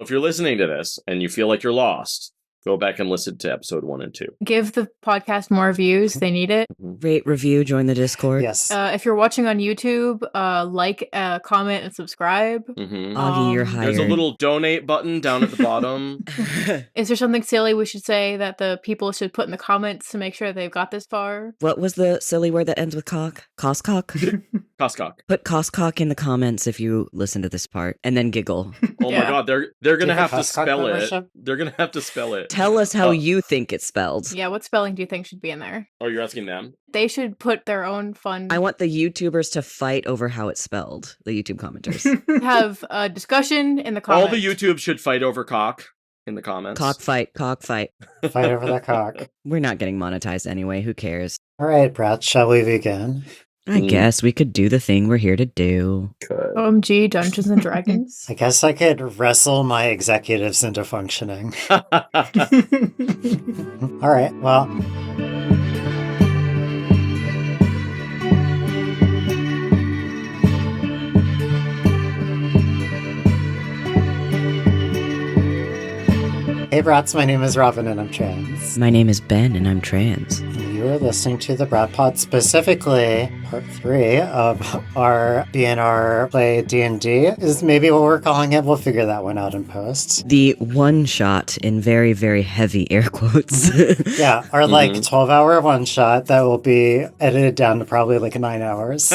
If you're listening to this and you feel like you're lost, go back and listen to episode 1 and 2. Give the podcast more views. They need it. Rate, review, join the Discord. Yes. If you're watching on YouTube, like, comment, and subscribe. Auggie, you're hired. There's a little donate button down at the bottom. Is there something silly we should say that the people should put in the comments to make sure they've got this far? What was the silly word that ends with cock? Coscock? Coscock. Put Coscock in the comments if you listen to this part, and then giggle. Oh my god, they're gonna have to Coscock spell membership? it. They're gonna have to spell it. Tell us how you think it's spelled. Yeah, what spelling do you think should be in there? Oh, you're asking them? They should put their own fun... I want the YouTubers to fight over how it's spelled, the YouTube commenters. have a discussion in the comments. All the YouTube should fight over cock in the comments. Cockfight. Fight over that cock. We're not getting monetized anyway, who cares? All right, Brat, shall we begin? I guess we could do the thing we're here to do. OMG, Dungeons and Dragons. I guess I could wrestle my executives into functioning. All right, well... Hey Brats, my name is Robin and I'm trans. My name is Ben and I'm trans. And you are listening to the Brat Pod, specifically part 3 of our BnR play D&D is maybe what we're calling it. We'll figure that one out in post. The one shot in very, very heavy air quotes. Yeah, our like 12-hour one shot that will be edited down to probably like 9 hours.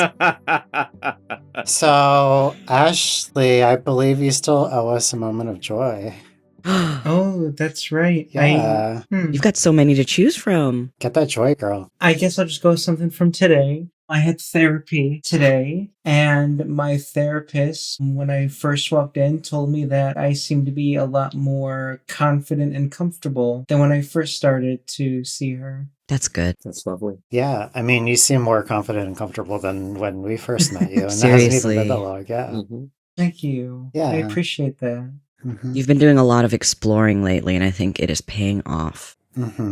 So, Ashley, I believe you still owe us a moment of joy. Oh, that's right. Yeah. You've got so many to choose from. Get that joy, girl. I guess I'll just go with something from today. I had therapy today, and my therapist, when I first walked in, told me that I seemed to be a lot more confident and comfortable than when I first started to see her. That's good. That's lovely. Yeah, I mean, you seem more confident and comfortable than when we first met you. And Seriously. that hasn't even been that long, yeah. Thank you. Yeah. I appreciate that. You've been doing a lot of exploring lately, and I think it is paying off.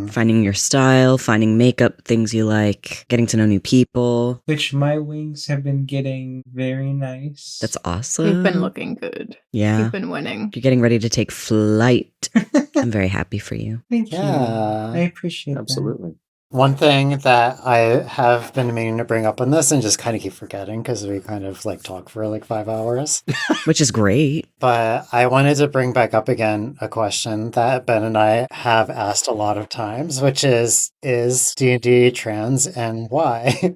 Finding your style, finding makeup, things you like, getting to know new people. Which my wings have been getting very nice. That's awesome. You've been looking good. Yeah. You've been winning. You're getting ready to take flight. I'm very happy for you. Thank you. Yeah. I appreciate Absolutely. One thing that I have been meaning to bring up on this and just kind of keep forgetting because we kind of like talk for like 5 hours. Which is great. But I wanted to bring back up again a question that Ben and I have asked a lot of times, which is D&D trans and why?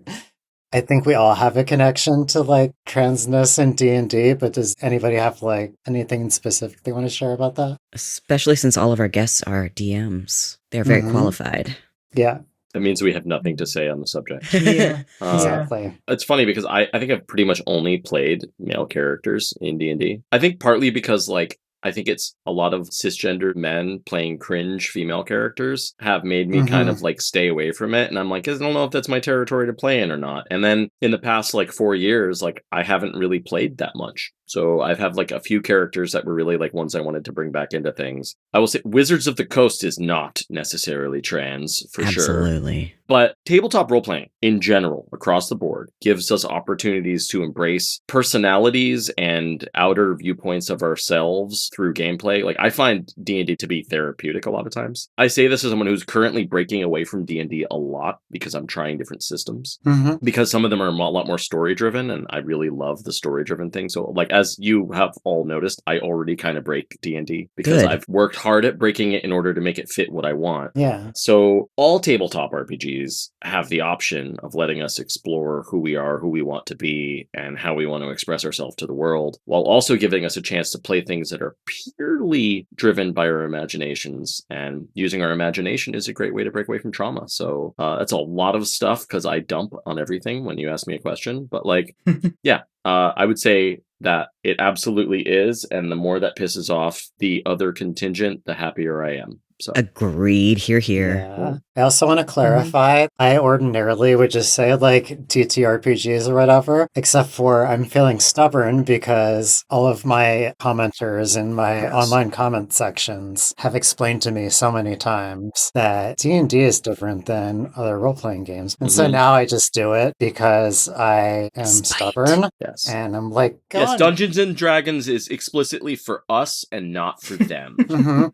I think we all have a connection to like transness in D&D, but does anybody have like anything specific they want to share about that? Especially since all of our guests are DMs. They're very qualified. Yeah. That means we have nothing to say on the subject. Yeah. Exactly. It's funny because I think I've pretty much only played male characters in D&D. I think partly because like I think it's a lot of cisgender men playing cringe female characters have made me kind of like stay away from it. And I'm like, I don't know if that's my territory to play in or not. And then in the past like 4 years, like I haven't really played that much. So I've had like a few characters that were really like ones I wanted to bring back into things. I will say Wizards of the Coast is not necessarily trans for sure. Absolutely. But tabletop role-playing in general, across the board, gives us opportunities to embrace personalities and outer viewpoints of ourselves through gameplay. Like, I find D&D to be therapeutic a lot of times. I say this as someone who's currently breaking away from D&D a lot because I'm trying different systems. Because some of them are a lot more story-driven, and I really love the story-driven thing. So, like, as you have all noticed, I already kind of break D&D because I've worked hard at breaking it in order to make it fit what I want. Yeah. So all tabletop RPGs have the option of letting us explore who we are, who we want to be, and how we want to express ourselves to the world, while also giving us a chance to play things that are purely driven by our imaginations. And using our imagination is a great way to break away from trauma. So that's a lot of stuff because I dump on everything when you ask me a question. But like, yeah, I would say that it absolutely is. And the more that pisses off the other contingent, the happier I am. So Agreed. Here. Yeah. I also want to clarify, I ordinarily would just say like TTRPGs or whatever, except for I'm feeling stubborn because all of my commenters in my online comment sections have explained to me so many times that D&D is different than other role-playing games. And so now I just do it because I am stubborn. Yes. And I'm like, yes, Dungeons and Dragons is explicitly for us and not for them.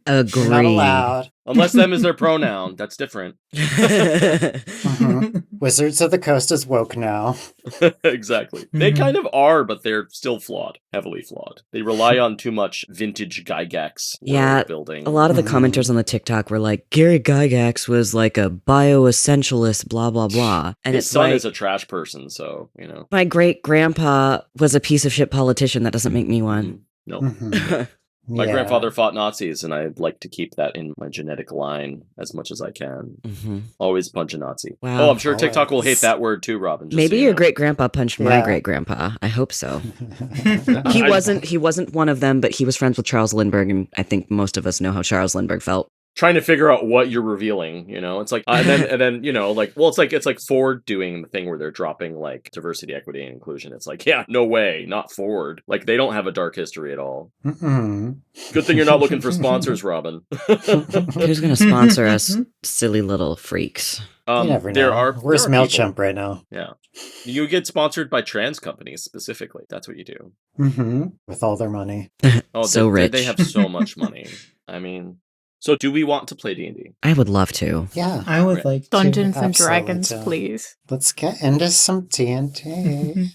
Agreed. You're not allowed. Unless them is their pronoun. That's different. Wizards of the Coast is woke now. Exactly. They kind of are, but they're still flawed. Heavily flawed. They rely on too much vintage Gygax world building. A lot of the commenters on the TikTok were like, Gary Gygax was like a bioessentialist, blah, blah, blah. And his son is a trash person, so, you know. My great-grandpa was a piece of shit politician. That doesn't make me one. No. My grandfather fought Nazis, and I'd like to keep that in my genetic line as much as I can. Always punch a Nazi. Wow. Oh, I'm sure TikTok will hate that word too, Robin. Maybe your great-grandpa punched my great-grandpa. I hope so. He wasn't one of them, but he was friends with Charles Lindbergh, and I think most of us know how Charles Lindbergh felt. Trying to figure out what you're revealing, you know, it's like, and then, you know, like, well, it's like Ford doing the thing where they're dropping like diversity, equity, and inclusion. It's like, yeah, no way, not Ford. Like, they don't have a dark history at all. Good thing you're not looking for sponsors, Robin. Who's going to sponsor us, silly little freaks? You never know. Where's MailChimp right now? Yeah. You get sponsored by trans companies specifically. That's what you do. With all their money. Oh, so rich. They have so much money. I mean... So do we want to play D&D? I would love to. Yeah. I would like Dungeons and Dragons, please. Let's get into some D&D.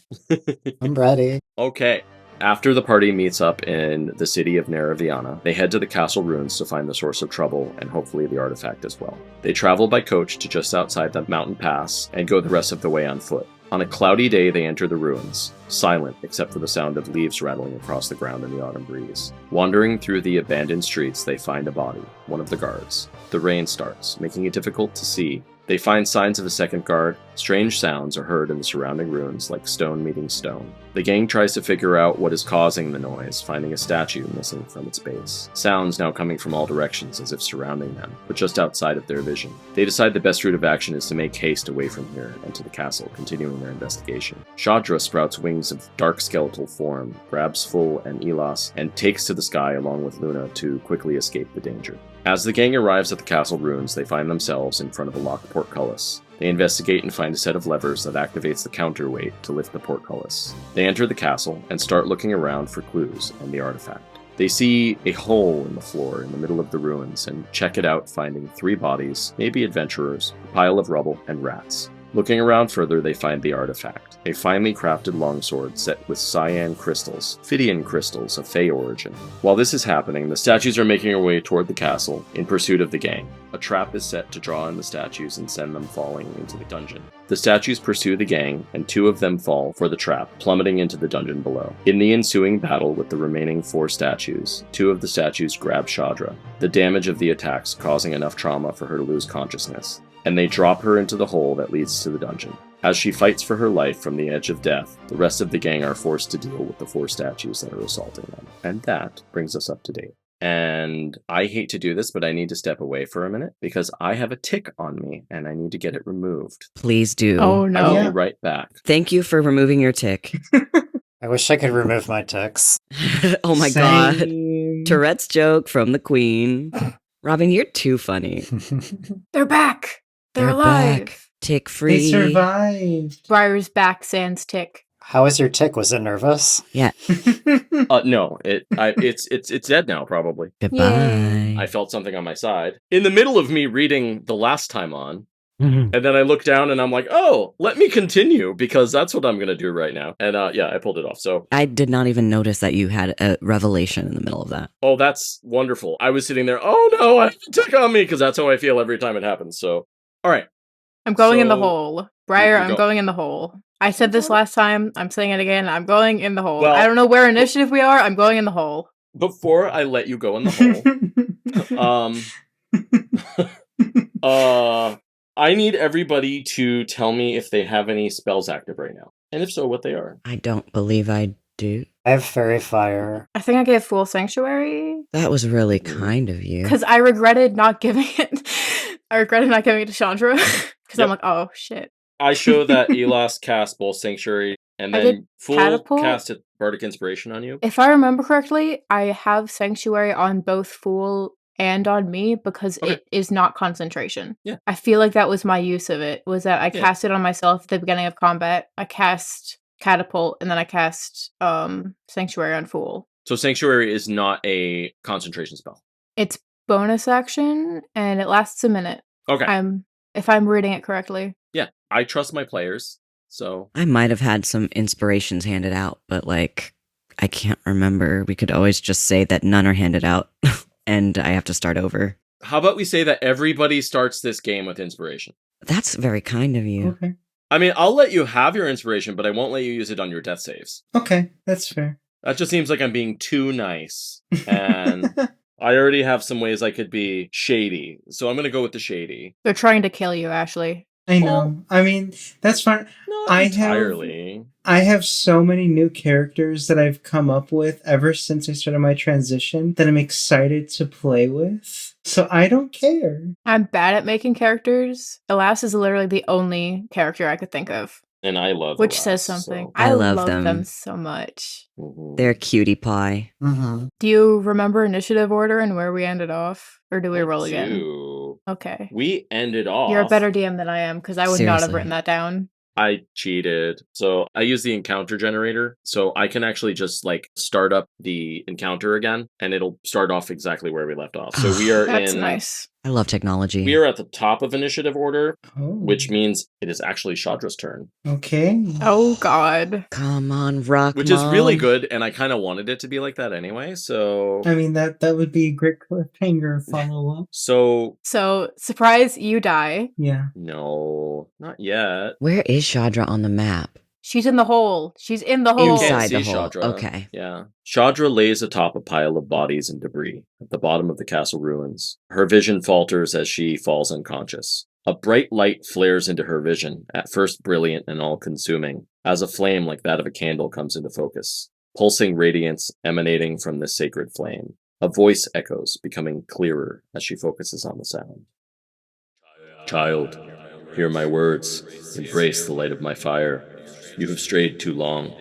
I'm ready. Okay. After the party meets up in the city of Neraviana, they head to the castle ruins to find the source of trouble and hopefully the artifact as well. They travel by coach to just outside the mountain pass and go the rest of the way on foot. On a cloudy day, they enter the ruins, silent except for the sound of leaves rattling across the ground in the autumn breeze. Wandering through the abandoned streets, they find a body, one of the guards. The rain starts, making it difficult to see. They find signs of a second guard. Strange sounds are heard in the surrounding ruins, like stone meeting stone. The gang tries to figure out what is causing the noise, finding a statue missing from its base. Sounds now coming from all directions, as if surrounding them, but just outside of their vision. They decide the best route of action is to make haste away from here and to the castle, continuing their investigation. Shadra sprouts wings of dark skeletal form, grabs Full and Elas, and takes to the sky along with Luna to quickly escape the danger. As the gang arrives at the castle ruins, they find themselves in front of a locked portcullis. They investigate and find a set of levers that activates the counterweight to lift the portcullis. They enter the castle and start looking around for clues and the artifact. They see a hole in the floor in the middle of the ruins and check it out, finding 3 bodies, maybe adventurers, a pile of rubble, and rats. Looking around further, they find the artifact, a finely crafted longsword set with cyan crystals, Phidian crystals of Fae origin. While this is happening, the statues are making their way toward the castle in pursuit of the gang. A trap is set to draw in the statues and send them falling into the dungeon. The statues pursue the gang, and 2 of them fall for the trap, plummeting into the dungeon below. In the ensuing battle with the remaining 4 statues, 2 of the statues grab Shadra, the damage of the attacks causing enough trauma for her to lose consciousness, and they drop her into the hole that leads to the dungeon. As she fights for her life from the edge of death, the rest of the gang are forced to deal with the 4 statues that are assaulting them. And that brings us up to date. And I hate to do this, but I need to step away for a minute because I have a tick on me and I need to get it removed. Please do. Oh, no. I will be right back. Thank you for removing your tick. I wish I could remove my ticks. Oh my God. Tourette's joke from the Queen. Robin, you're too funny. They're back. They're alive. Back. Tick free. They survived. Briar's back, sans tick. How was your tick? Was it nervous? Yeah. No, it's dead now, probably. Goodbye. I felt something on my side. In the middle of me reading the last time on, and then I look down and I'm like, oh, let me continue because that's what I'm going to do right now. And yeah, I pulled it off. So I did not even notice that you had a revelation in the middle of that. Oh, that's wonderful. I was sitting there, oh no, I have a tick on me because that's how I feel every time it happens. So, all right. I'm going in the hole. Briar, I'm going in the hole. I said this last time. I'm saying it again. I'm going in the hole. Well, I don't know where initiative we are. I'm going in the hole. Before I let you go in the hole, I need everybody to tell me if they have any spells active right now. And if so, what they are. I don't believe I do. I have fairy fire. I think I gave Fool Sanctuary. That was really kind of you. Because I regretted not giving it. I regretted not giving it to Shadra. Because I'm like, oh, shit. I show that Elas cast both Sanctuary and then Fool Catapult? casted Bardic Inspiration on you. If I remember correctly, I have Sanctuary on both Fool and on me because it is not concentration. Yeah. I feel like that was my use of it, was that I cast it on myself at the beginning of combat. I cast Catapult, and then I cast Sanctuary on Fool. So Sanctuary is not a concentration spell. It's bonus action, and it lasts a minute. Okay. If I'm reading it correctly. Yeah, I trust my players, so... I might have had some inspirations handed out, but, like, I can't remember. We could always just say that none are handed out, and I have to start over. How about we say that everybody starts this game with inspiration? That's very kind of you. Okay. I mean, I'll let you have your inspiration, but I won't let you use it on your death saves. Okay, that's fair. That just seems like I'm being too nice, and... I already have some ways I could be shady, so I'm going to go with the shady. They're trying to kill you, Ashley. I know. I mean, that's fine. Not entirely. I have so many new characters that I've come up with ever since I started my transition that I'm excited to play with. So I don't care. I'm bad at making characters. Elas is literally the only character I could think of. And I love Which Elas, says something. So. I love them so much. Mm-hmm. They're cutie pie. Mm-hmm. Do you remember initiative order and where we ended off? Or do we roll again? Okay. We ended off... You're a better DM than I am, because I would not have Seriously. written that down. I cheated. So I use the encounter generator. So I can actually just like start up the encounter again and it'll start off exactly where we left off. So we are That's nice. I love technology. We are at the top of initiative order, Oh. which means it is actually Shadra's turn. Okay. Oh, God. Come on, rock. Which is really Mom. good, and I kind of wanted it to be like that anyway, so... I mean, that would be a great cliffhanger follow-up. So... So, surprise, you die. Yeah. No, not yet. Where is Shadra on the map? She's in the hole. She's in the hole. You can't Inside the see hole. Shadra. Okay. Yeah. Shadra lays atop a pile of bodies and debris at the bottom of the castle ruins. Her vision falters as she falls unconscious. A bright light flares into her vision, at first brilliant and all-consuming, as a flame like that of a candle comes into focus. Pulsing radiance emanating from this sacred flame. A voice echoes, becoming clearer as she focuses on the sound. Child, hear my words. Embrace the light of my fire. You have strayed too long,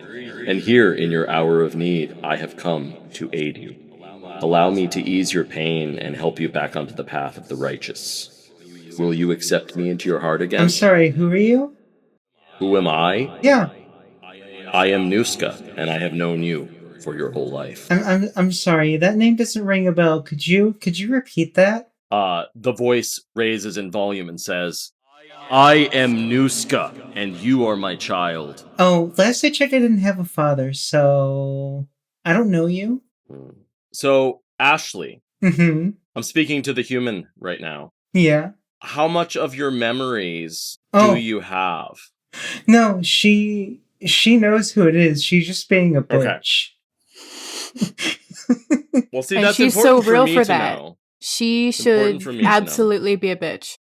and here in your hour of need, I have come to aid you. Allow me to ease your pain and help you back onto the path of the righteous. Will you accept me into your heart again? I'm sorry, who are you? Who am I? Yeah. I am Nuska, and I have known you for your whole life. I'm sorry, that name doesn't ring a bell. Could you repeat that? The voice raises in volume and says, I am Nuska, and you are my child. Oh, last I checked, I didn't have a father, so I don't know you. So, Ashley, Mm-hmm. I'm speaking to the human right now. Yeah. How much of your memories Oh. do you have? No, she knows who it is. She's just being a bitch. Well, see, And that's she's important so real for me for to that. know. She important should for me to know. absolutely be a bitch.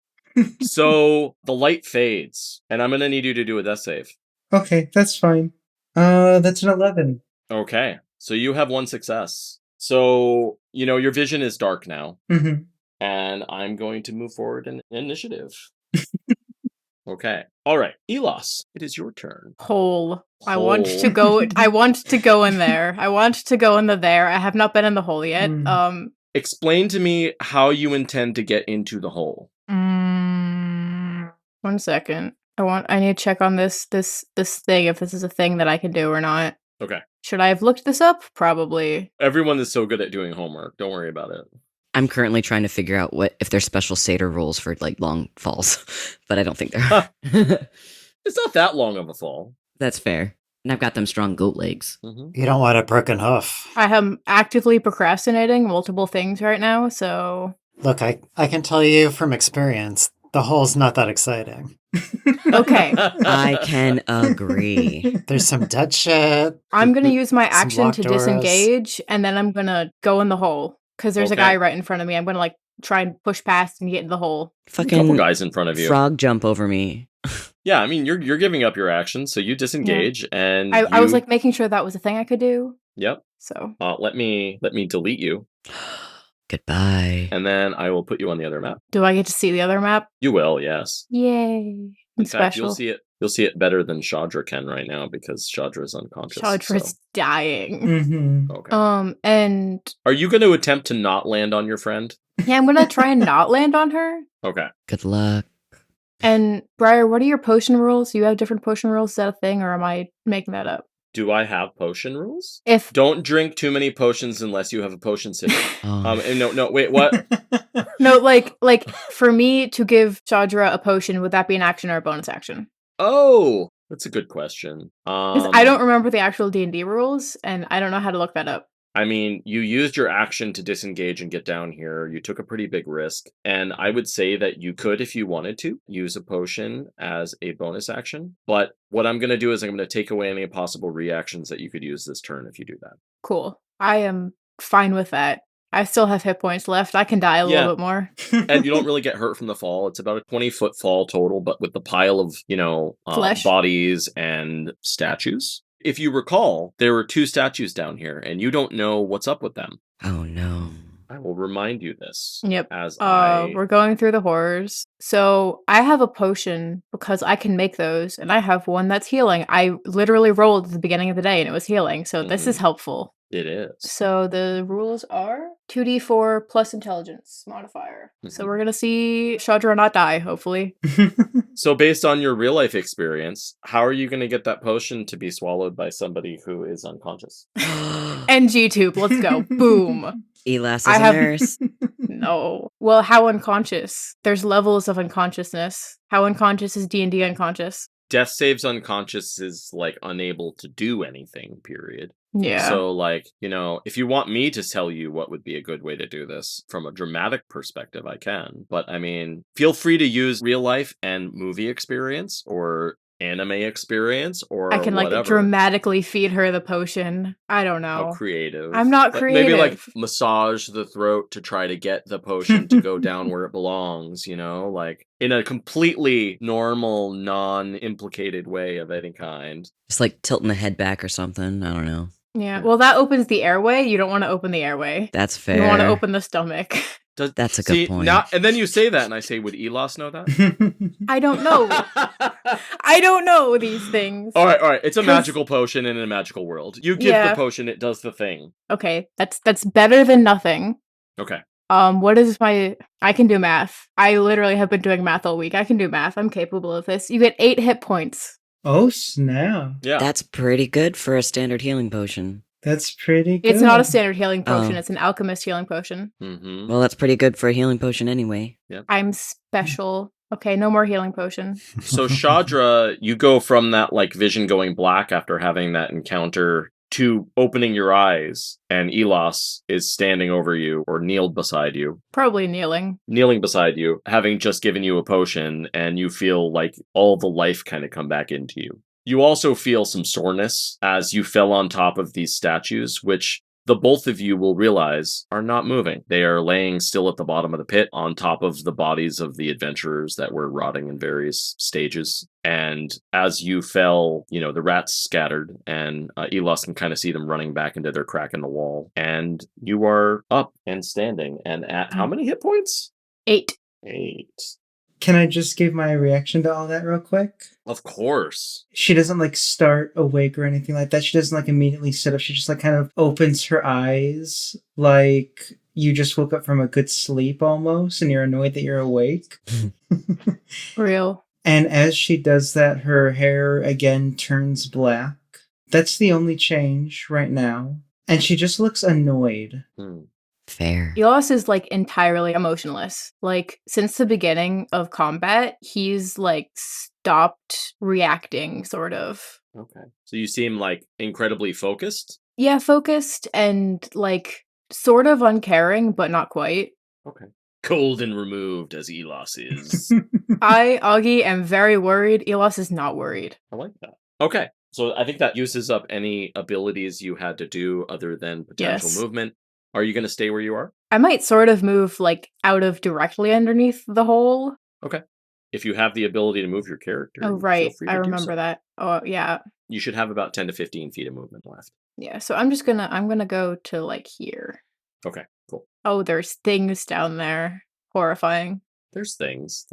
So, the light fades, and I'm going to need you to do a death save. Okay, that's fine. That's an 11. Okay, so you have one success. So, your vision is dark now, Mm-hmm. and I'm going to move forward in initiative. Okay. All right. Elas, it is your turn. Hole. I want Hole. to go. I want to go in there. I want to go in the there. I have not been in the hole yet. Explain to me how you intend to get into the hole. 1 second. I need to check on this thing, if this is a thing that I can do or not. Okay. Should I have looked this up? Probably. Everyone is so good at doing homework. Don't worry about it. I'm currently trying to figure out if there's special satyr rules for like long falls, but I don't think there are. It's not that long of a fall. That's fair. And I've got them strong goat legs. You don't want a broken hoof. I am actively procrastinating multiple things right now, so... Look, I can tell you from experience, the hole's not that exciting. Okay. I can agree. There's some dead shit. I'm going to use my Some action locked to doors. disengage, and then I'm going to go in the hole. Because there's a Okay. guy right in front of me. I'm going to, try and push past and get in the hole. A couple Fucking guys in front of you. frog jump over me. Yeah, I mean, you're giving up your action, so you disengage, and I was, making sure that was a thing I could do. Yep. So let me delete you. Goodbye. And then I will put you on the other map. do I get to see the other map? You will, yes. Yay. In It's fact, special. you'll see it better than Shadra can right now because Shadra is unconscious. Shadra's dying. Mm-hmm. Okay. And are you going to attempt to not land on your friend? yeah, I'm gonna try and not land on her. Okay. Good luck. And Briar, what are your potion rules? Do you have different potion rules? Is that a thing, or am I making that up? Do I have potion rules? If Don't drink too many potions unless you have a potion city. Oh. And no, wait, what? no, like for me to give Shadra a potion, would that be an action or a bonus action? Oh, that's a good question. Because I don't remember the actual D&D rules, and I don't know how to look that up. I mean, you used your action to disengage and get down here. You took a pretty big risk. And I would say that you could, if you wanted to, use a potion as a bonus action. But what I'm going to do is I'm going to take away any possible reactions that you could use this turn if you do that. Cool. I am fine with that. I still have hit points left. I can die a little bit more. And you don't really get hurt from the fall. It's about a 20-foot fall total, but with the pile of, Flesh. bodies and statues. If you recall, there were 2 statues down here, and you don't know what's up with them. Oh no. I will remind you this. Yep. As we're going through the horrors. So I have a potion because I can make those, and I have one that's healing. I literally rolled at the beginning of the day, and it was healing. So this is helpful. It is. So the rules are 2d4 plus intelligence modifier. So we're going to see Shadra not die, hopefully. So based on your real life experience, how are you going to get that potion to be swallowed by somebody who is unconscious? And G-tube, let's go. Boom. Elas is a nurse. No. Well, how unconscious? There's levels of unconsciousness. How unconscious is D&D unconscious? Death saves unconscious is like unable to do anything, period. Yeah. So like, if you want me to tell you what would be a good way to do this from a dramatic perspective, I can. But I mean, feel free to use real life and movie experience or anime experience or I can whatever. Dramatically feed her the potion. I don't know. How creative. I'm not creative. Maybe massage the throat to try to get the potion to go down where it belongs, like in a completely normal, non-implicated way of any kind. Just tilting the head back or something. I don't know. Yeah. Well, that opens the airway. You don't want to open the airway. That's fair. You want to open the stomach. That's a good point. Now, and then you say that, and I say, would Elas know that? I don't know. I don't know these things. All right. It's a magical potion in a magical world. You give the potion, it does the thing. Okay, that's better than nothing. Okay. What is I can do math. I literally have been doing math all week. I can do math. I'm capable of this. You get 8 hit points. Oh, snap. Yeah. That's pretty good for a standard healing potion. That's pretty good. It's not a standard healing potion. It's an alchemist healing potion. Mm-hmm. Well, that's pretty good for a healing potion anyway. Yep. I'm special. Okay, no more healing potion. So Shadra, you go from that vision going black after having that encounter to opening your eyes, and Elas is standing over you or kneeled beside you. Probably kneeling. Kneeling beside you, having just given you a potion, and you feel like all the life kind of come back into you. You also feel some soreness as you fell on top of these statues, which the both of you will realize are not moving. They are laying still at the bottom of the pit on top of the bodies of the adventurers that were rotting in various stages. And as you fell, the rats scattered, and Elas can kind of see them running back into their crack in the wall. And you are up and standing. And at how many hit points? 8. 8. Can I just give my reaction to all that real quick? Of course. She doesn't start awake or anything like that. She doesn't immediately sit up. She just kind of opens her eyes like you just woke up from a good sleep almost and you're annoyed that you're awake. Real. And as she does that, her hair again turns black. That's the only change right now. And she just looks annoyed. Fair. Elas is entirely emotionless. Since the beginning of combat, he's stopped reacting, sort of. Okay. So you seem incredibly focused? Yeah, focused and sort of uncaring, but not quite. Okay. Cold and removed as Elas is. I, Auggie, am very worried. Elas is not worried. I like that. Okay. So I think that uses up any abilities you had to do other than potential movement. Are you going to stay where you are? I might sort of move out of directly underneath the hole. Okay. If you have the ability to move your character. Oh, right. I remember that. Oh, yeah. You should have about 10 to 15 feet of movement left. Yeah, so I'm gonna go to like here. Okay, cool. Oh, there's things down there. Horrifying. There's things.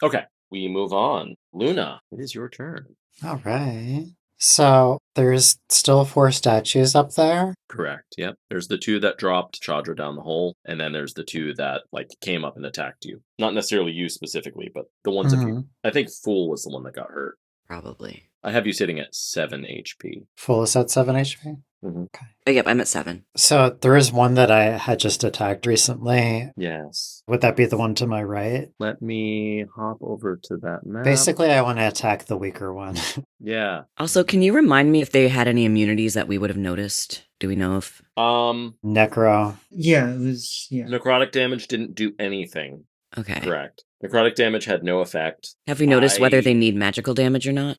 Okay, we move on. Luna, it is your turn. All right. So there's still 4 statues up there. Correct. Yep. There's the 2 that dropped Shadra down the hole, and then there's the 2 that like came up and attacked you. Not necessarily you specifically, but the ones of you. I think Fool was the one that got hurt. Probably. I have you sitting at 7 HP. Full is at 7 HP. Okay. Oh, yep, I'm at 7. So there is one that I had just attacked recently. Yes. Would that be the one to my right? Let me hop over to that map. Basically, I want to attack the weaker one. Yeah. Also, can you remind me if they had any immunities that we would have noticed? Do we know if... Necro. Yeah, it was... Yeah. Necrotic damage didn't do anything. Okay. Correct. Necrotic damage had no effect. Have we noticed whether they need magical damage or not?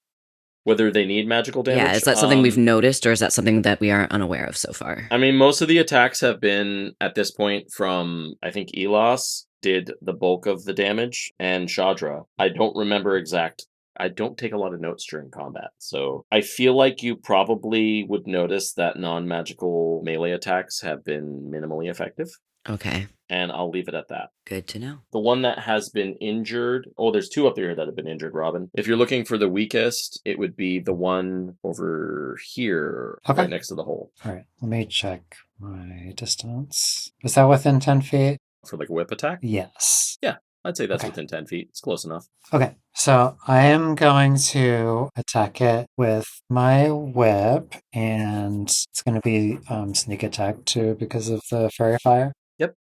Whether they need magical damage? Yeah, is that something we've noticed, or is that something that we are unaware of so far? I mean, most of the attacks have been, at this point, from, I think, Elas did the bulk of the damage, and Shadra. I don't remember exact. I don't take a lot of notes during combat, so I feel like you probably would notice that non-magical melee attacks have been minimally effective. Okay. And I'll leave it at that. Good to know. The one that has been injured... Oh, there's 2 up there that have been injured, Robin. If you're looking for the weakest, it would be the one over here, right next to the hole. All right, let me check my distance. Is that within 10 feet? For like a whip attack? Yes. Yeah, I'd say that's within 10 feet. It's close enough. Okay, so I am going to attack it with my whip, and it's going to be sneak attack too because of the fairy fire. Yep.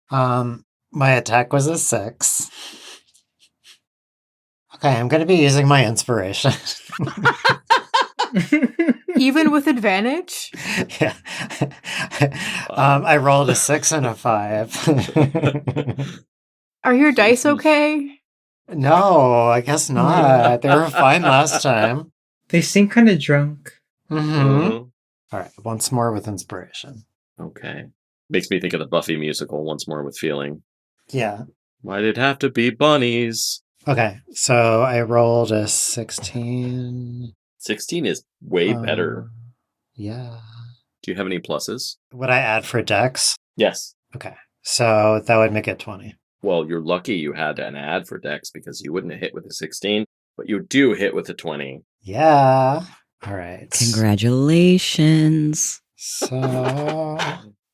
My attack was a 6. Okay, I'm going to be using my inspiration. Even with advantage? Yeah. I rolled a 6 and a 5. Are your dice okay? No, I guess not. They were fine last time. They seem kind of drunk. All right, once more with inspiration. Okay. Makes me think of the Buffy musical, Once More with Feeling. Yeah. Why'd it have to be bunnies? Okay, so I rolled a 16. 16 is way better. Yeah. Do you have any pluses? Would I add for dex? Yes. Okay, so that would make it 20. Well, you're lucky you had an ad for dex because you wouldn't have hit with a 16, but you do hit with a 20. Yeah. All right. Congratulations. So...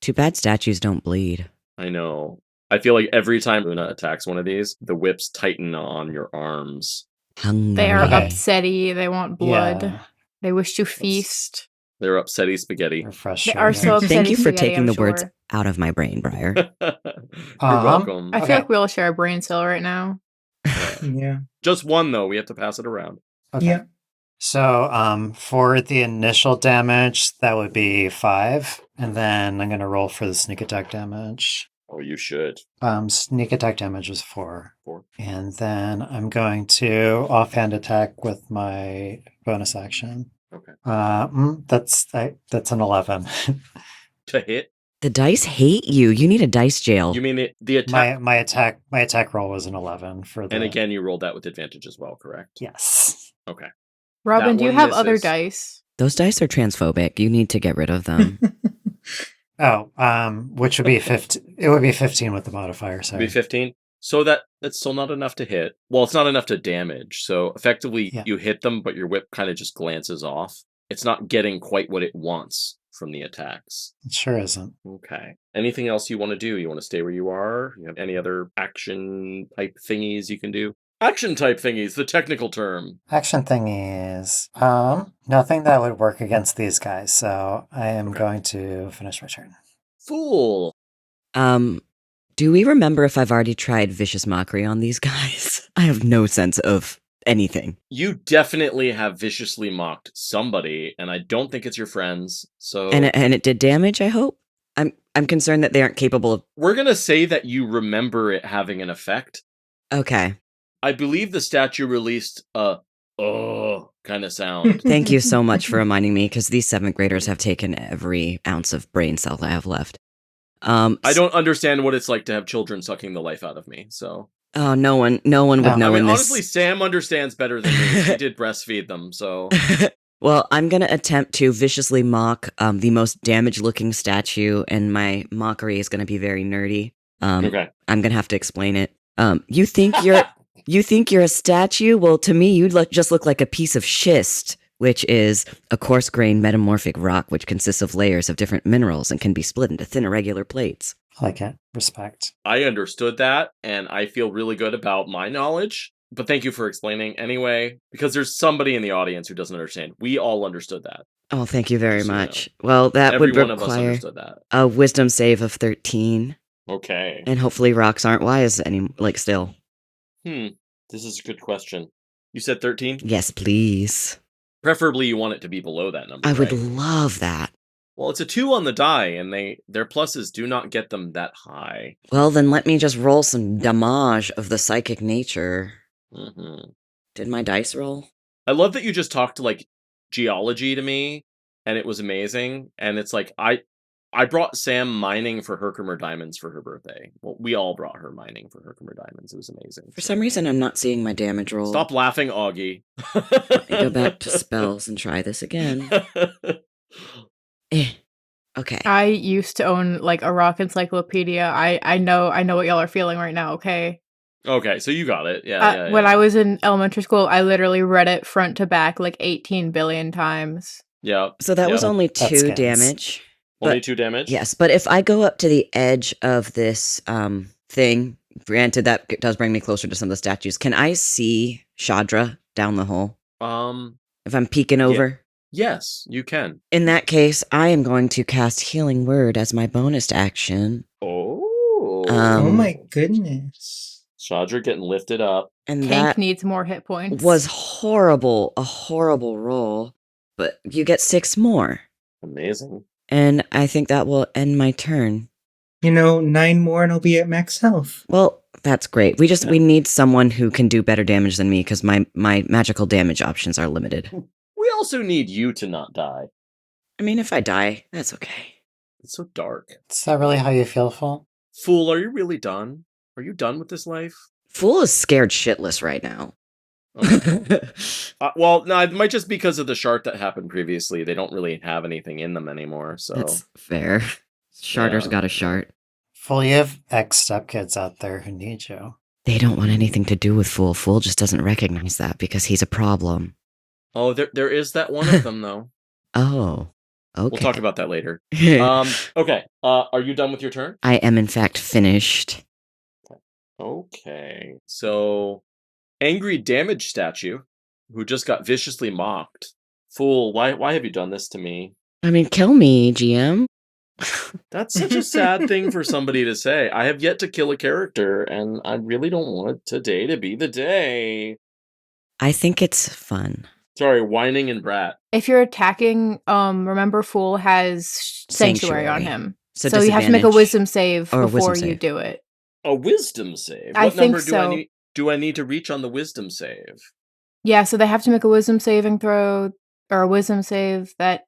Too bad statues don't bleed. I know. I feel like every time Luna attacks one of these, the whips tighten on your arms. Hungry. They are upsetty. They want blood. Yeah. They wish to feast. They're upsetty spaghetti. They're They frustrating. are so upsetty. Thank you for spaghetti, taking I'm the words sure. out of my brain, Briar. You're welcome. I feel like we all share a brain cell right now. Yeah. Just one, though. We have to pass it around. Okay. Yeah. So for the initial damage, that would be 5. And then I'm going to roll for the sneak attack damage. Oh, you should. Sneak attack damage is 4. 4. And then I'm going to offhand attack with my bonus action. Okay. That's an 11. To hit? The dice hate you. You need a dice jail. You mean the attack? my attack roll was an 11 for the... And again, you rolled that with advantage as well, correct? Yes. Okay. Robin, That do you one have other misses. dice? Those dice are transphobic. You need to get rid of them. Which would be 15. It would be 15 with the modifier, sorry. Be 15. So that's still not enough to hit. Well, it's not enough to damage. So effectively, you hit them, but your whip kind of just glances off. It's not getting quite what it wants from the attacks. It sure isn't. Okay. Anything else you want to do? You want to stay where you are? You have any other action type thingies you can do? Action type thingies, the technical term. Action thingies. Nothing that would work against these guys, so I am going to finish my turn. Fool. Do we remember if I've already tried vicious mockery on these guys? I have no sense of anything. You definitely have viciously mocked somebody, and I don't think it's your friends. So And it did damage, I hope? I'm concerned that they aren't capable of... we're going to say that you remember it having an effect. Okay. I believe the statue released a kind of sound. Thank you so much for reminding me, because these 7th graders have taken every ounce of brain cell I have left. I don't understand what it's like to have children sucking the life out of me, so... Oh, no one would know in this. Honestly, Sam understands better than me. She did breastfeed them, so... Well, I'm going to attempt to viciously mock the most damaged-looking statue, and my mockery is going to be very nerdy. Okay. I'm going to have to explain it. You think you're a statue? Well, to me, you just look like a piece of schist, which is a coarse-grained metamorphic rock which consists of layers of different minerals and can be split into thin, irregular plates. I like it. Respect. I understood that, and I feel really good about my knowledge. But thank you for explaining anyway, because there's somebody in the audience who doesn't understand. We all understood that. Oh, thank you very Just so you much. know. Well, that Every would one of us require understood that. a wisdom save of 13. Okay. And hopefully rocks aren't wise still. This is a good question. You said 13? Yes, please. Preferably you want it to be below that number, I would right? love that. Well, it's a 2 on the die, and their pluses do not get them that high. Well, then let me just roll some damage of the psychic nature. Mm-hmm. Did my dice roll? I love that you just talked like geology to me, and it was amazing. And it's like I brought Sam mining for Herkimer diamonds for her birthday. Well, we all brought her mining for Herkimer diamonds. It was amazing. For some reason, I'm not seeing my damage roll. Stop laughing, Augie. Let me go back to spells and try this again. Okay. I used to own like a rock encyclopedia. I know what y'all are feeling right now, okay? Okay, so you got it. Yeah. When I was in elementary school, I literally read it front to back like 18 billion times. Yeah. So that was only That's 2 good. damage. Only 2 damage? Yes, but if I go up to the edge of this thing, granted that does bring me closer to some of the statues, can I see Shadra down the hole? If I'm peeking over? Yes, you can. In that case, I am going to cast Healing Word as my bonus action. Oh. Oh my goodness. Shadra getting lifted up. And Tank that needs more hit points. was horrible, a horrible roll, but you get 6 more. Amazing. And I think that will end my turn. 9 more and I'll be at max health. Well, that's great. We need someone who can do better damage than me because my magical damage options are limited. We also need you to not die. I mean, if I die, that's okay. It's so dark. Is that really how you feel, Fool? Fool, are you really done? Are you done with this life? Fool is scared shitless right now. Okay. Well, no, it might just because of the shart that happened previously. They don't really have anything in them anymore, so... That's fair. Sharter's got a shart. Fool, you have ex-stepkids out there who need you. They don't want anything to do with Fool. Fool just doesn't recognize that because he's a problem. Oh, there is that one of them, though. Oh, okay. We'll talk about that later. Okay. Are you done with your turn? I am, in fact, finished. Okay. So, angry damage statue, who just got viciously mocked. Fool, why have you done this to me? I mean, kill me, GM. That's such a sad thing for somebody to say. I have yet to kill a character, and I really don't want today to be the day. I think it's fun. Sorry, whining and brat. If you're attacking, remember Fool has Sanctuary on Sanctuary. him. So So you have to make a disadvantage. wisdom save Or a before wisdom you save. do it. A wisdom save. I What think number so. do I need to reach on the wisdom save? Yeah, so they have to make a wisdom saving throw or a wisdom save that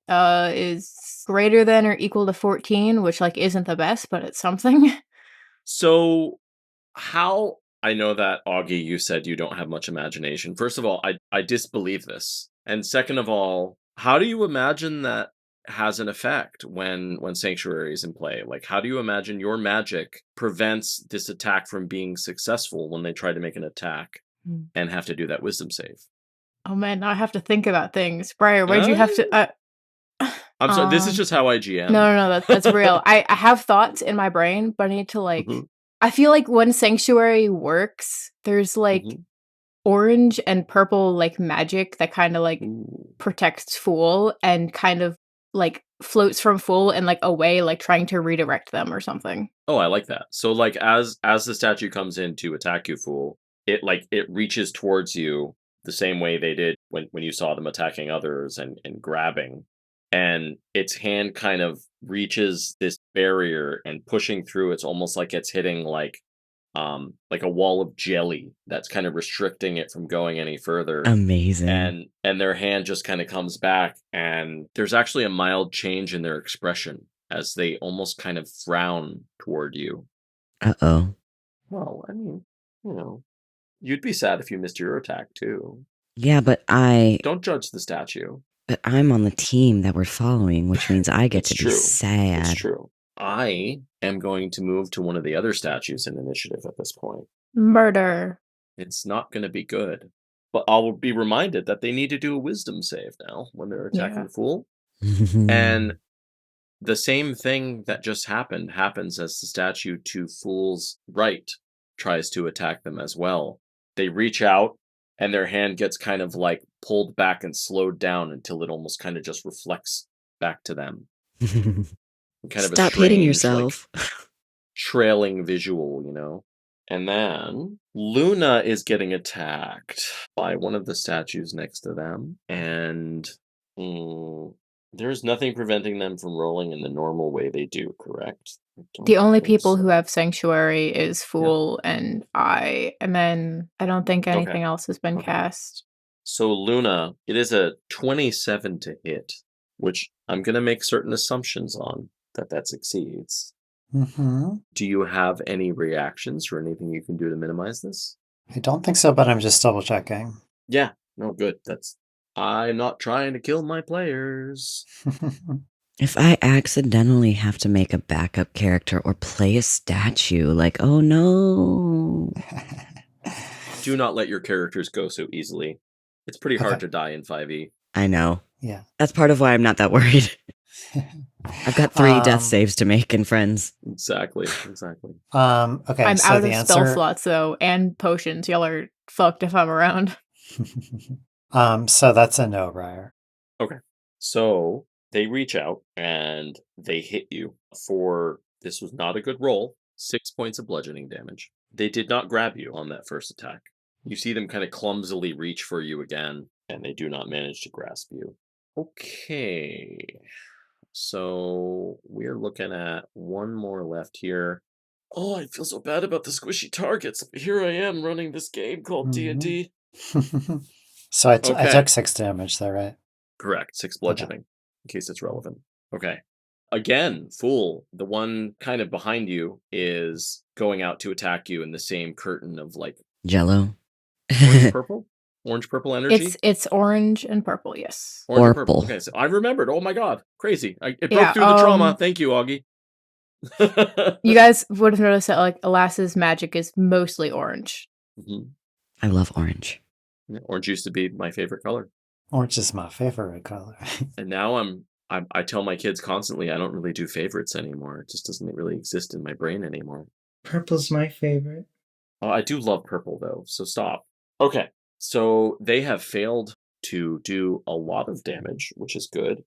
is greater than or equal to 14, which like isn't the best, but it's something. So, how... I know that, Augie, you said you don't have much imagination. First of all, I disbelieve this. And second of all, how do you imagine that has an effect when Sanctuary is in play? Like, how do you imagine your magic prevents this attack from being successful when they try to make an attack and have to do that wisdom save? Oh man, now I have to think about things. Briar, why'd you have to... I'm sorry, this is just how I GM. No, that's real. I have thoughts in my brain, but I need to like... Mhm. I feel like when Sanctuary works, there's like orange and purple like magic that kind of like protects Fool and kind of like floats from Fool and like away, like trying to redirect them or something. Oh, I like that. So like as the statue comes in to attack you, Fool, it reaches towards you the same way they did when you saw them attacking others and grabbing. And its hand kind of reaches this barrier and pushing through. It's almost like it's hitting like a wall of jelly that's kind of restricting it from going any further. Amazing. And their hand just kind of comes back, and there's actually a mild change in their expression as they almost kind of frown toward you. Uh-oh. Well, I mean, you'd be sad if you missed your attack too. Yeah, but I... Don't judge the statue. But I'm on the team that we're following, which means I get to be true. sad. It's true. I am going to move to one of the other statues in initiative at this point. Murder. It's not going to be good. But I'll be reminded that they need to do a wisdom save now when they're attacking Fool. And the same thing that just happens as the statue to Fool's right tries to attack them as well. They reach out, and their hand gets kind of like pulled back and slowed down until it almost kind of just reflects back to them. Kind of Stop hitting yourself. Like, trailing visual, you know? And then Luna is getting attacked by one of the statues next to them. And there's nothing preventing them from rolling in the normal way they do, correct? The only people who have Sanctuary is Fool and I. And then I don't think anything else has been cast. So Luna, it is a 27 to hit, which I'm going to make certain assumptions on that succeeds. Mm-hmm. Do you have any reactions or anything you can do to minimize this? I don't think so, but I'm just double checking. Yeah, no, good. I'm not trying to kill my players. If I accidentally have to make a backup character or play a statue, like, oh no. Do not let your characters go so easily. It's pretty hard to die in 5e. I know. Yeah. That's part of why I'm not that worried. I've got 3 death saves to make and friends. Exactly. Okay. I'm so out the of answer... spell slots though, and potions. Y'all are fucked if I'm around. So that's a no, Briar. Okay. So they reach out and they hit you for, this was not a good roll, 6 points of bludgeoning damage. They did not grab you on that first attack. You see them kind of clumsily reach for you again, and they do not manage to grasp you. Okay. So we're looking at one more left here. Oh, I feel so bad about the squishy targets. Here I am running this game called DnD. So I took 6 damage there, right? Correct. 6 bludgeoning, in case it's relevant. Okay. Again, Fool, the one kind of behind you, is going out to attack you in the same curtain of like Jello. Orange purple energy. It's orange and purple, yes. Orange and purple. Okay, so I remembered. Oh my god, crazy! It broke through the trauma. Thank you, Auggie. You guys would have noticed that like Elas's magic is mostly orange. Mm-hmm. I love orange. Yeah, orange used to be my favorite color. Orange is my favorite color. And now I tell my kids constantly I don't really do favorites anymore. It just doesn't really exist in my brain anymore. Purple's my favorite. Oh, I do love purple though, so stop. Okay, so they have failed to do a lot of damage, which is good.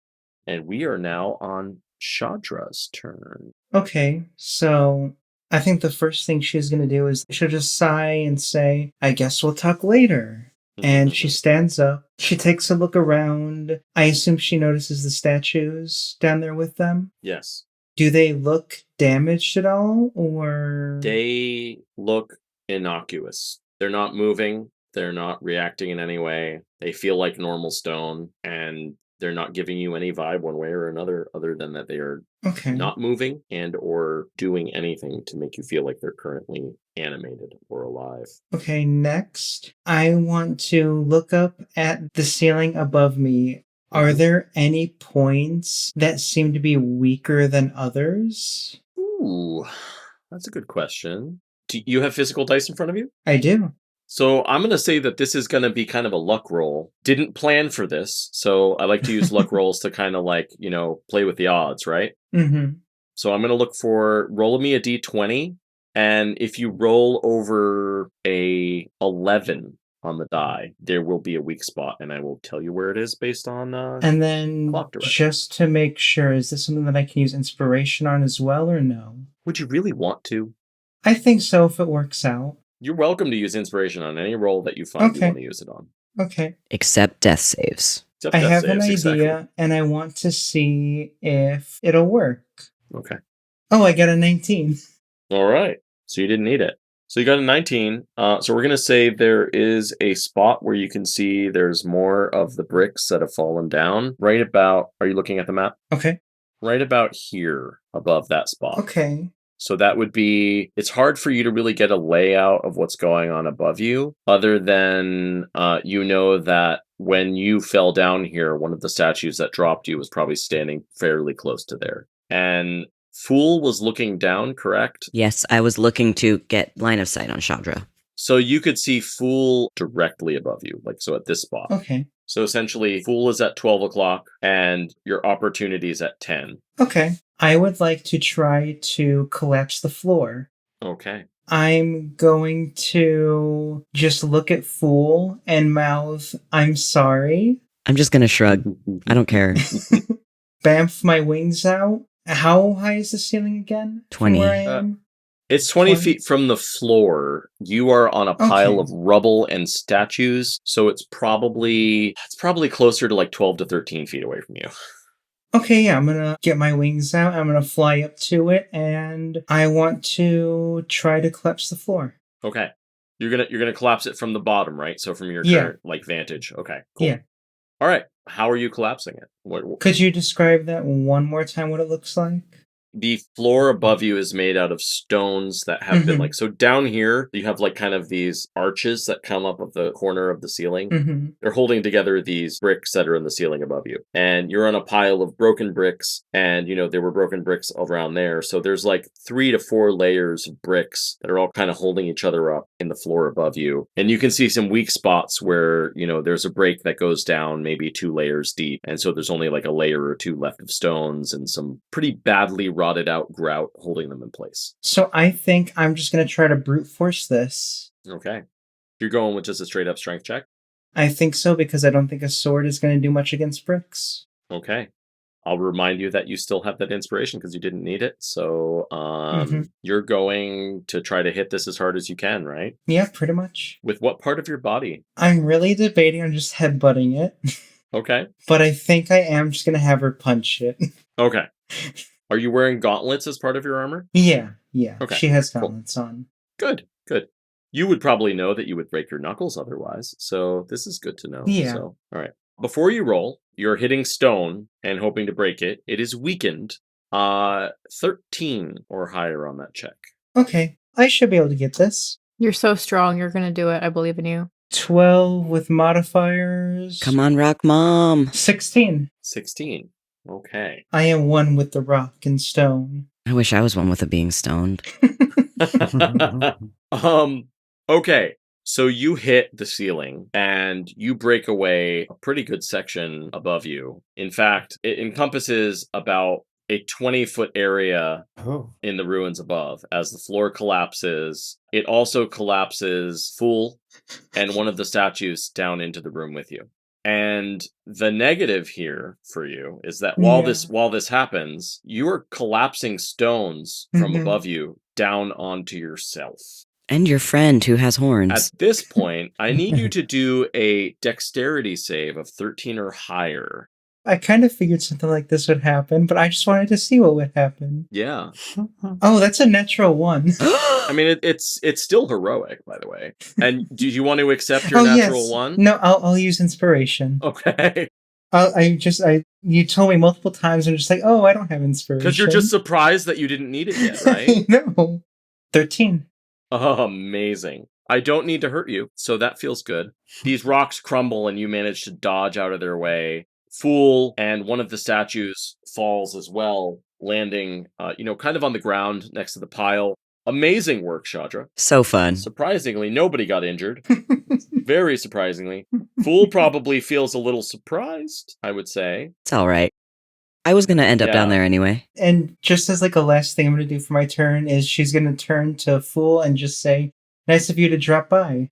And we are now on Shadra's turn. Okay, so I think the first thing she's going to do is she'll just sigh and say, I guess we'll talk later. And she stands up. She takes a look around. I assume she notices the statues down there with them? Yes. Do they look damaged at all, or...? They look innocuous. They're not moving. They're not reacting in any way. They feel like normal stone, and they're not giving you any vibe one way or another other than that they are not moving and or doing anything to make you feel like they're currently animated or alive. Okay, next, I want to look up at the ceiling above me. Are there any points that seem to be weaker than others? Ooh, that's a good question. Do you have physical dice in front of you? I do. So I'm going to say that this is going to be kind of a luck roll. Didn't plan for this, so I like to use luck rolls to kind of like, play with the odds, right? Mm-hmm. So I'm going to look for, roll me a d20, and if you roll over a 11 on the die, there will be a weak spot, and I will tell you where it is based on and then, just to make sure, is this something that I can use inspiration on as well, or no? Would you really want to? I think so, if it works out. You're welcome to use inspiration on any roll that you find you want to use it on. Okay. Except death saves. I have an idea, and I want to see if it'll work. Okay. Oh, I got a 19. All right. So you didn't need it. So you got a 19. So we're going to say there is a spot where you can see there's more of the bricks that have fallen down. Right about, are you looking at the map? Okay. Right about here above that spot. Okay. So that would be, it's hard for you to really get a layout of what's going on above you, other than that when you fell down here, one of the statues that dropped you was probably standing fairly close to there. And Fool was looking down, correct? Yes, I was looking to get line of sight on Shadra. So you could see Fool directly above you, like so at this spot. Okay. So essentially, Fool is at 12 o'clock, and your opportunity is at 10. Okay. I would like to try to collapse the floor. Okay. I'm going to just look at Fool and mouth, I'm sorry. I'm just gonna shrug. I don't care. Bamf my wings out. How high is the ceiling again? 20. From where I am? It's 20 feet from the floor. You are on a pile of rubble and statues, so it's probably closer to like 12 to 13 feet away from you. Okay, yeah, I'm gonna get my wings out. I'm gonna fly up to it, and I want to try to collapse the floor. Okay. You're gonna collapse it from the bottom, right? So from your current vantage. Okay. Cool. Yeah. All right. How are you collapsing it? What Could you describe that one more time, what it looks like? the floor above you is made out of stones that have been so down here you have like kind of these arches that come up of the corner of the ceiling. They're holding together these bricks that are in the ceiling above you, and you're on a pile of broken bricks, and there were broken bricks around there, so there's like 3 to 4 layers of bricks that are all kind of holding each other up in the floor above you, and you can see some weak spots where there's a break that goes down maybe 2 layers deep, and so there's only like a layer or 2 left of stones and some pretty badly rotted out grout holding them in place. So I think I'm just going to try to brute force this. Okay. You're going with just a straight up strength check? I think so, because I don't think a sword is going to do much against bricks. Okay. I'll remind you that you still have that inspiration because you didn't need it. So you're going to try to hit this as hard as you can, right? Yeah, pretty much. With what part of your body? I'm really debating on just headbutting it. Okay. But I think I am just going to have her punch it. Okay. Are you wearing gauntlets as part of your armor? Yeah. Okay. She has gauntlets on. Good. You would probably know that you would break your knuckles otherwise, so this is good to know. Yeah. So, all right. Before you roll, you're hitting stone and hoping to break it. It is weakened. 13 or higher on that check. Okay. I should be able to get this. You're so strong. You're going to do it. I believe in you. 12 with modifiers. Come on, Rock Mom. 16. 16. Okay. I am one with the rock and stone. I wish I was one with a being stoned. Okay. So you hit the ceiling and you break away a pretty good section above you. In fact, it encompasses about a 20-foot area in the ruins above. As the floor collapses, it also collapses Fool and one of the statues down into the room with you. And the negative here for you is that while this happens, you are collapsing stones from above you down onto yourself. And your friend who has horns. At this point, I need you to do a dexterity save of 13 or higher. I kind of figured something like this would happen, but I just wanted to see what would happen. Yeah. Oh, that's a natural 1. I mean, it's still heroic, by the way. And do you want to accept your natural 1? No, I'll use inspiration. Okay. You told me multiple times, and I'm just like, oh, I don't have inspiration. Because you're just surprised that you didn't need it yet, right? No. 13. Oh, amazing. I don't need to hurt you, so that feels good. These rocks crumble, and you manage to dodge out of their way. Fool and one of the statues falls as well, landing, kind of on the ground next to the pile. Amazing work, Shadra. So fun. Surprisingly, nobody got injured. Very surprisingly. Fool probably feels a little surprised, I would say. It's all right. I was going to end up down there anyway. And just as like a last thing I'm going to do for my turn is she's going to turn to Fool and just say, nice of you to drop by.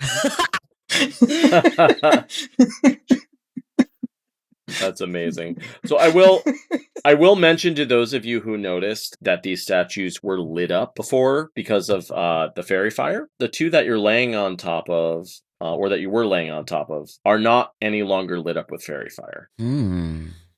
That's amazing. So I will mention to those of you who noticed that these statues were lit up before because of the faerie fire. The 2 that you're laying on top of, or that you were laying on top of, are not any longer lit up with faerie fire.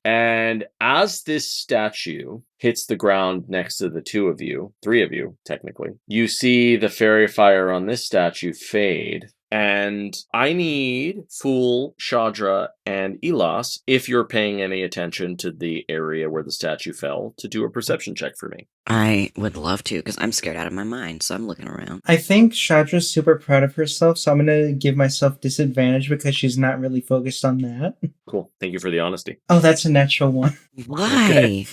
And as this statue hits the ground next to the 2 of you, 3 of you, technically, you see the faerie fire on this statue fade. And I need Fool, Shadra, and Elas, if you're paying any attention to the area where the statue fell, to do a perception check for me. I would love to, because I'm scared out of my mind, so I'm looking around. I think Shadra's super proud of herself, so I'm going to give myself disadvantage because she's not really focused on that. Cool. Thank you for the honesty. Oh, that's a natural one. Why?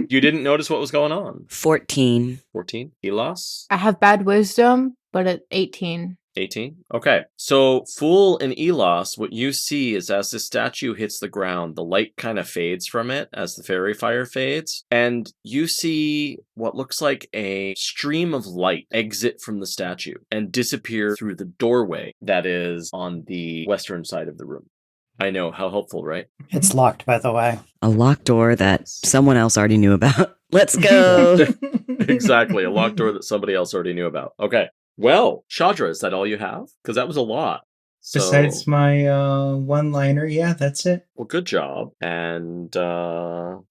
You didn't notice what was going on. 14. 14. Elas? I have bad wisdom, but at 18. 18. Okay. So, Fool and Elas, what you see is as the statue hits the ground, the light kind of fades from it as the fairy fire fades. And you see what looks like a stream of light exit from the statue and disappear through the doorway that is on the western side of the room. I know, how helpful, right? It's locked, by the way. A locked door that someone else already knew about. Let's go! Exactly, a locked door that somebody else already knew about. Okay. Well, Shadra, is that all you have? Because that was a lot. So, Besides my one-liner, yeah, that's it. well, good job. And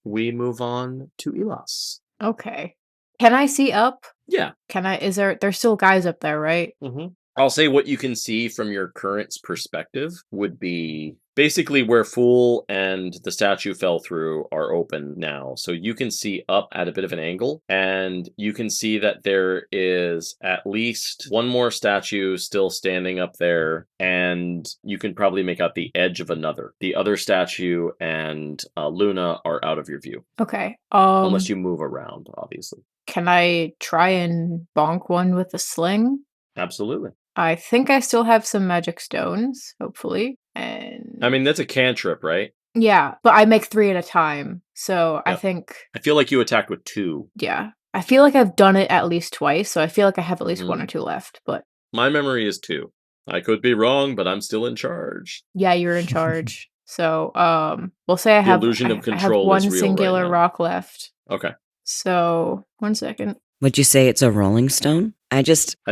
we move on to Elas. Okay. Can I see up? Yeah. There's still guys up there, right? Mm-hmm. I'll say what you can see from your current perspective would be basically where Fool and the statue fell through are open now. So you can see up at a bit of an angle, and you can see that there is at least one more statue still standing up there, and you can probably make out the edge of another. The other statue and Luna are out of your view. Okay. Unless you move around, obviously. Can I try and bonk one with a sling? Absolutely. I think I still have some magic stones, hopefully. And I mean, that's a cantrip, right? yeah, but I make 3 at a time. So I Yep. think, I feel like you attacked with 2. yeah. I feel like I've done it at least twice, so I feel like I have at least 1 Mhm. or 2 left. But My memory is 2. I could be wrong, but I'm still in charge. yeah, you're in charge. So we'll say I The have illusion of I have control one is real right singular now. rock left. Okay. So 1 second. Would you say it's a rolling stone? I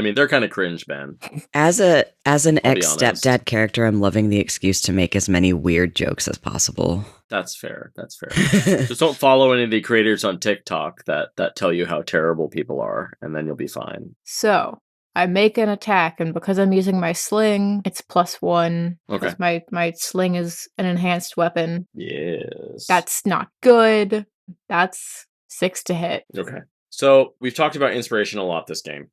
mean, they're kind of cringe, man. As an I'll be ex-stepdad honest. character, I'm loving the excuse to make as many weird jokes as possible. That's fair. That's fair. Just don't follow any of the creators on TikTok that tell you how terrible people are, and then you'll be fine. So I make an attack, and because I'm using my sling, it's +1. Okay. Because my sling is an enhanced weapon. Yes. That's not good. That's 6 to hit. Okay. So we've talked about inspiration a lot this game.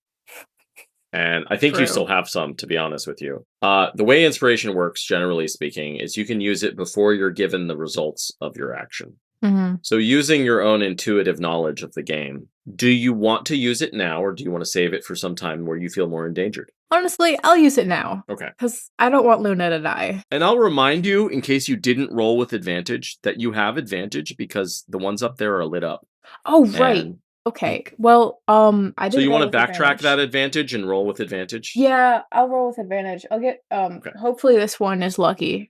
And I think you True. still have some, to be honest with you. The way inspiration works, generally speaking, is you can use it before you're given the results of your action. Mm-hmm. So using your own intuitive knowledge of the game, do you want to use it now, or do you want to save it for some time where you feel more endangered? Honestly, I'll use it now. Okay. Because I don't want Luna to die. And I'll remind you, in case you didn't roll with advantage, that you have advantage because the ones up there are lit up. Oh, right. And Okay. Well, I didn't so you roll want to with backtrack advantage. that advantage and roll with advantage? Yeah, I'll roll with advantage. I'll get, hopefully this one is lucky.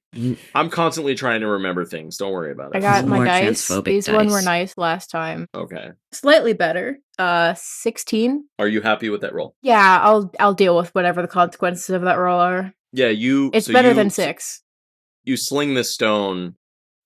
I'm constantly trying to remember things. Don't worry about it. I got my More dice. transphobic These one were dice. nice last time. Okay. Slightly better. 16. Are you happy with that roll? Yeah, I'll deal with whatever the consequences of that roll are. Yeah, It's better than 6. You sling this stone,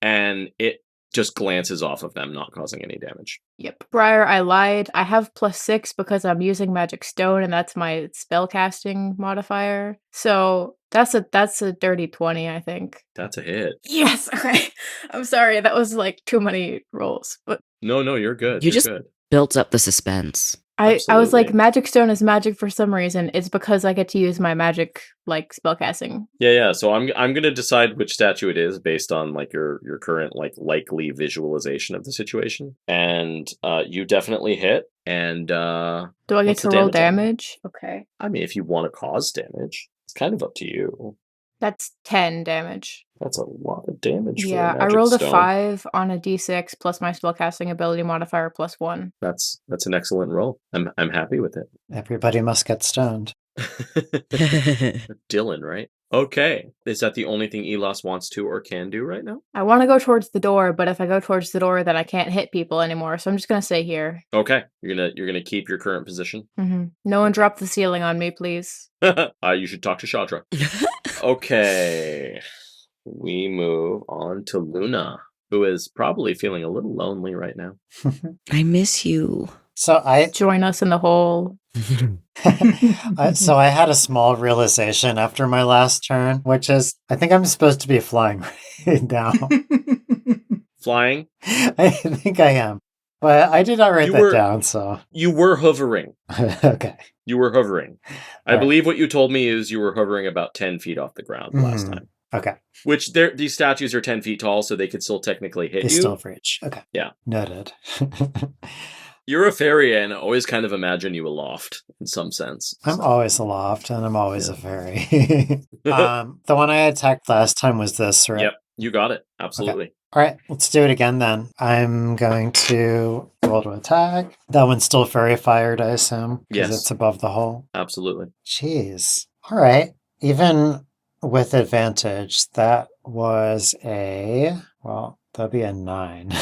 and it just glances off of them, not causing any damage. Yep. Briar, I lied. I have +6 because I'm using magic stone, and that's my spellcasting modifier. So that's a dirty 20, I think. That's a hit. Yes. Okay. I'm sorry. That was like too many rolls, but No, you're good. You You're just- good. Built up the suspense. I was like, Absolutely. magic stone is magic for some reason. It's because I get to use my magic like spellcasting. Yeah. So I'm gonna decide which statue it is based on like your current like likely visualization of the situation. And you definitely hit. And Do I get What's to the roll damage on it? damage? Okay. I mean, if you want to cause damage, it's kind of up to you. That's 10 damage. That's a lot of damage. Yeah, for a I magic rolled a stone. 5 on a d6 plus my spellcasting ability modifier +1. That's an excellent roll. I'm happy with it. Everybody must get stoned. Dylan, right? Okay. Is that the only thing Elas wants to or can do right now? I want to go towards the door, but if I go towards the door, then I can't hit people anymore. So I'm just gonna stay here. Okay. You're gonna keep your current position. No one drop the ceiling on me, please. You should talk to Shadra. Okay. We move on to Luna, who is probably feeling a little lonely right now. I miss you. So I Join us in the hole. So I had a small realization after my last turn, which is I think I'm supposed to be flying right now. Flying? I think I am. But I did not write that down, so. You were hovering. Okay. You were hovering. I All right. believe what you told me is you were hovering about 10 feet off the ground last time. Okay. Which these statues are 10 feet tall, so they could still technically hit They you. still have reach. Okay. Yeah. Noted. You're a faerie, and I always kind of imagine you aloft in some sense. I'm always aloft, and I'm always a fairy. The one I attacked last time was this, right? Yep, you got it. Absolutely. Okay. All right, let's do it again then. I'm going to roll to attack. That one's still fairy fired, I assume, because Yes. it's above the hole. Absolutely. Jeez. All right. Even with advantage, that was that'd be a 9.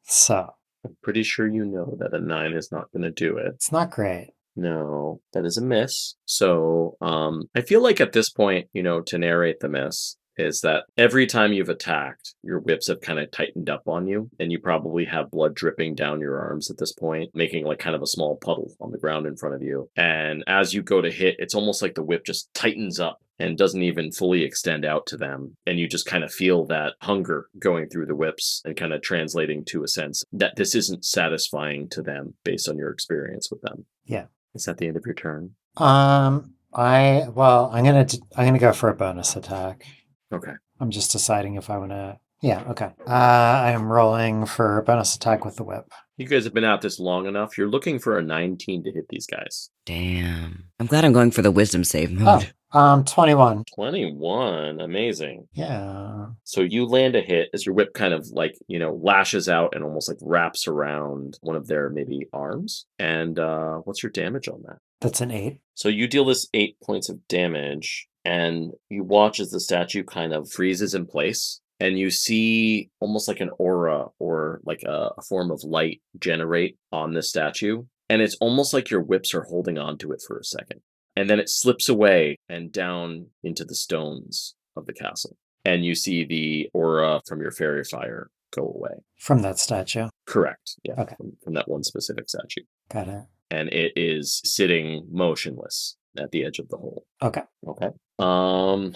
So. I'm pretty sure you know that a 9 is not going to do it. It's not great. No, that is a miss. So, I feel like at this point, to narrate the miss is that every time you've attacked, your whips have kind of tightened up on you, and you probably have blood dripping down your arms at this point, making like kind of a small puddle on the ground in front of you. And as you go to hit, it's almost like the whip just tightens up and doesn't even fully extend out to them. And you just kind of feel that hunger going through the whips and kind of translating to a sense that this isn't satisfying to them based on your experience with them. Yeah. Is that the end of your turn? I'm gonna go for a bonus attack. Okay. I'm just deciding if I want to. Yeah. Okay. I am rolling for a bonus attack with the whip. You guys have been at this long enough. You're looking for a 19 to hit these guys. Damn. I'm glad I'm going for the wisdom save mode. 21. 21. Amazing. Yeah. So you land a hit as your whip kind of lashes out and almost like wraps around one of their maybe arms. And what's your damage on that? That's an 8. So you deal this 8 points of damage, and you watch as the statue kind of freezes in place. And you see almost like an aura or like a form of light generate on this statue. And it's almost like your whips are holding on to it for a second. And then it slips away and down into the stones of the castle. And you see the aura from your fairy fire go away. From that statue? Correct. Yeah. Okay. From that one specific statue. Got it. And it is sitting motionless at the edge of the hole. Okay. Okay. I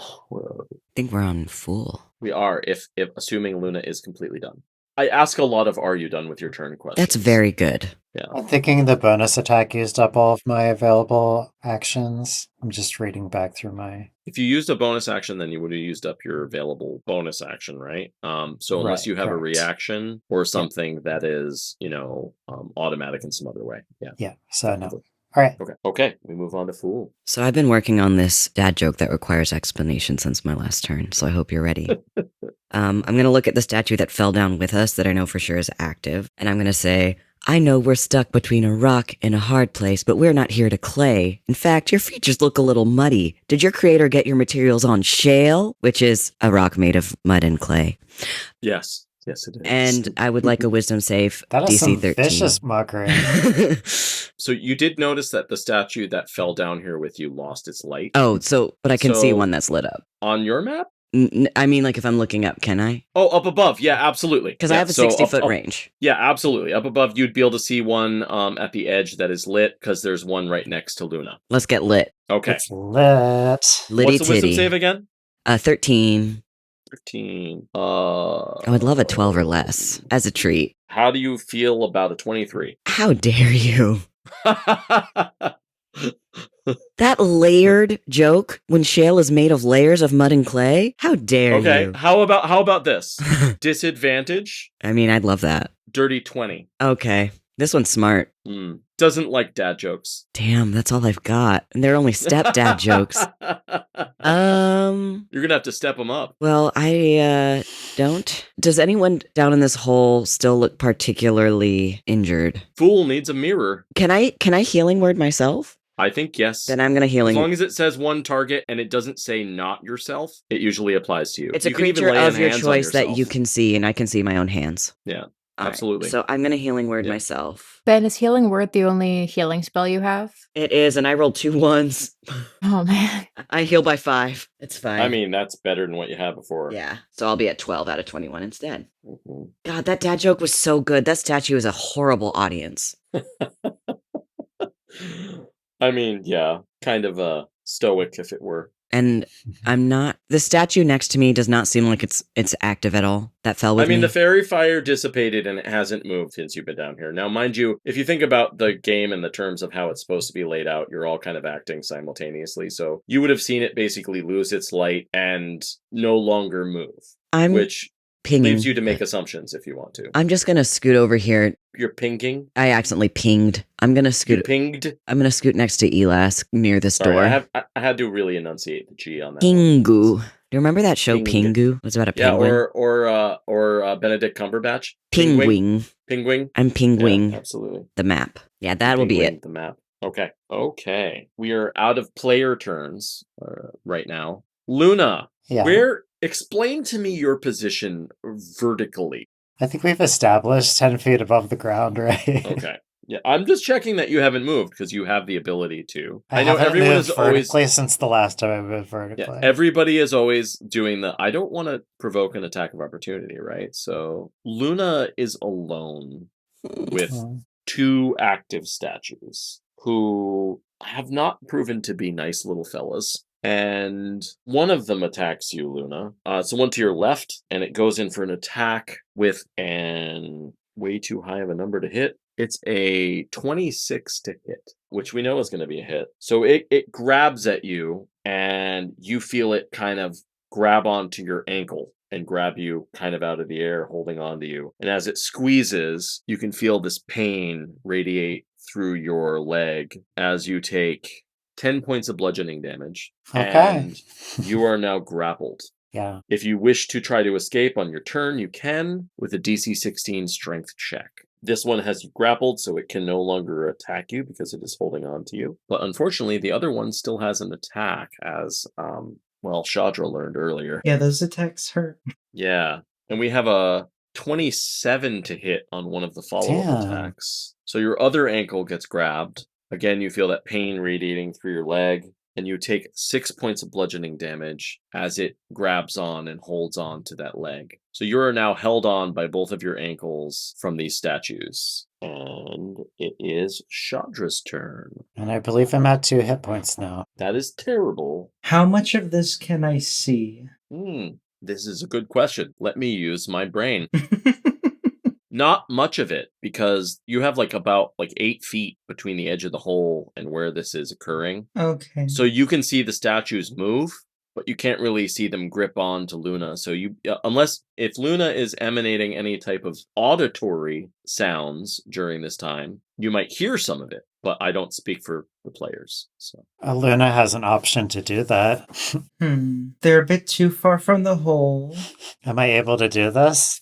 think we're on full. We are, if assuming Luna is completely done. I ask a lot of "Are you done with your turn?" questions. That's very good. Yeah. I'm thinking the bonus attack used up all of my available actions. I'm just reading back through my. If you used a bonus action, then you would have used up your available bonus action, right? So unless you have a reaction or something that is, automatic in some other way. Yeah. Yeah. So no. All right. Okay. We move on to Fool. So I've been working on this dad joke that requires explanation since my last turn, so I hope you're ready. I'm going to look at the statue that fell down with us that I know for sure is active, and I'm going to say, I know we're stuck between a rock and a hard place, but we're not here to clay. In fact, your features look a little muddy. Did your creator get your materials on shale, which is a rock made of mud and clay? Yes. Yes, it is. And I would like a wisdom save, that is DC some 13. Vicious mockery. So you did notice that the statue that fell down here with you lost its light? But I can see one that's lit up. On your map? I mean, like if I'm looking up, can I? Oh, up above. Yeah, absolutely. Because I have a 60-foot range. Yeah, absolutely. Up above, you'd be able to see one at the edge that is lit because there's one right next to Luna. Let's get lit. Okay. It's lit. Litty What's the wisdom save again? 13. 13. I would love a 12 or less as a treat. How do you feel about a 23? How dare you? That layered joke when shale is made of layers of mud and clay? How dare you? Okay, how about this? Disadvantage? I mean, I'd love that. Dirty 20. Okay. This one's smart. Doesn't like dad jokes. Damn, that's all I've got. And they're only stepdad jokes. You're gonna have to step them up. Well, I don't. Does anyone down in this hole still look particularly injured? Fool needs a mirror. Can I healing word myself? I think yes. Then I'm gonna healing. As long as it says one target and it doesn't say not yourself, it usually applies to you. It's you a creature of your choice that you yourself. can see, and I can see my own hands. Yeah. All Absolutely. Right, so I'm going to healing word myself. Ben, is healing word the only healing spell you have? It is, and I rolled 2 1s. Oh, man. I heal by 5. It's fine. I mean, that's better than what you had before. Yeah. So I'll be at 12 out of 21 instead. Mm-hmm. God, that dad joke was so good. That statue is a horrible audience. I mean, yeah, kind of stoic if it were. And I'm not. The statue next to me does not seem like it's active at all. That fell with me. the fairy fire dissipated and it hasn't moved since you've been down here. Now, mind you, if you think about the game in the terms of how it's supposed to be laid out, you're all kind of acting simultaneously. So you would have seen it basically lose its light and no longer move, which pinging. leaves you to make assumptions if you want to. I'm just gonna scoot over here. You're pinging? I accidentally pinged. I'm gonna scoot. You pinged? I'm gonna scoot next to Elas near this door. I had to really enunciate the G on that. Pingu. Do you remember that show Pingu? It was about a penguin. Yeah, or Benedict Cumberbatch. Penguin. Penguin. I'm Penguin. Yeah, absolutely. The map. Yeah, that will be it. The map. Okay. We are out of player turns right now. Luna, explain to me your position vertically. I think we've established 10 feet above the ground, right? Okay. Yeah, I'm just checking that you haven't moved because you have the ability to. I know everyone is always since the last time I moved vertically. Yeah, everybody is always doing I don't want to provoke an attack of opportunity, right? So Luna is alone with 2 active statues who have not proven to be nice little fellas. And one of them attacks you, Luna. It's the one to your left, and it goes in for an attack with an way too high of a number to hit. It's a 26 to hit, which we know is going to be a hit. So it grabs at you, and you feel it kind of grab onto your ankle and grab you kind of out of the air, holding on to you. And as it squeezes, you can feel this pain radiate through your leg as you take 10 points of bludgeoning damage. Okay. And you are now grappled. Yeah. If you wish to try to escape on your turn, you can with a DC 16 strength check. This one has you grappled, so it can no longer attack you because it is holding on to you. But unfortunately, the other one still has an attack, as, Shadra learned earlier. Yeah, those attacks hurt. Yeah. And we have a 27 to hit on one of the follow-up attacks. So your other ankle gets grabbed. Again, you feel that pain radiating through your leg, and you take 6 points of bludgeoning damage as it grabs on and holds on to that leg. So you are now held on by both of your ankles from these statues. And it is Shadra's turn. And I believe I'm at 2 hit points now. That is terrible. How much of this can I see? This is a good question. Let me use my brain. Not much of it, because you have about 8 feet between the edge of the hole and where this is occurring. Okay. So you can see the statues move, but you can't really see them grip on to Luna. So if Luna is emanating any type of auditory sounds during this time, you might hear some of it, but I don't speak for the players. So Luna has an option to do that. They're a bit too far from the hole. Am I able to do this?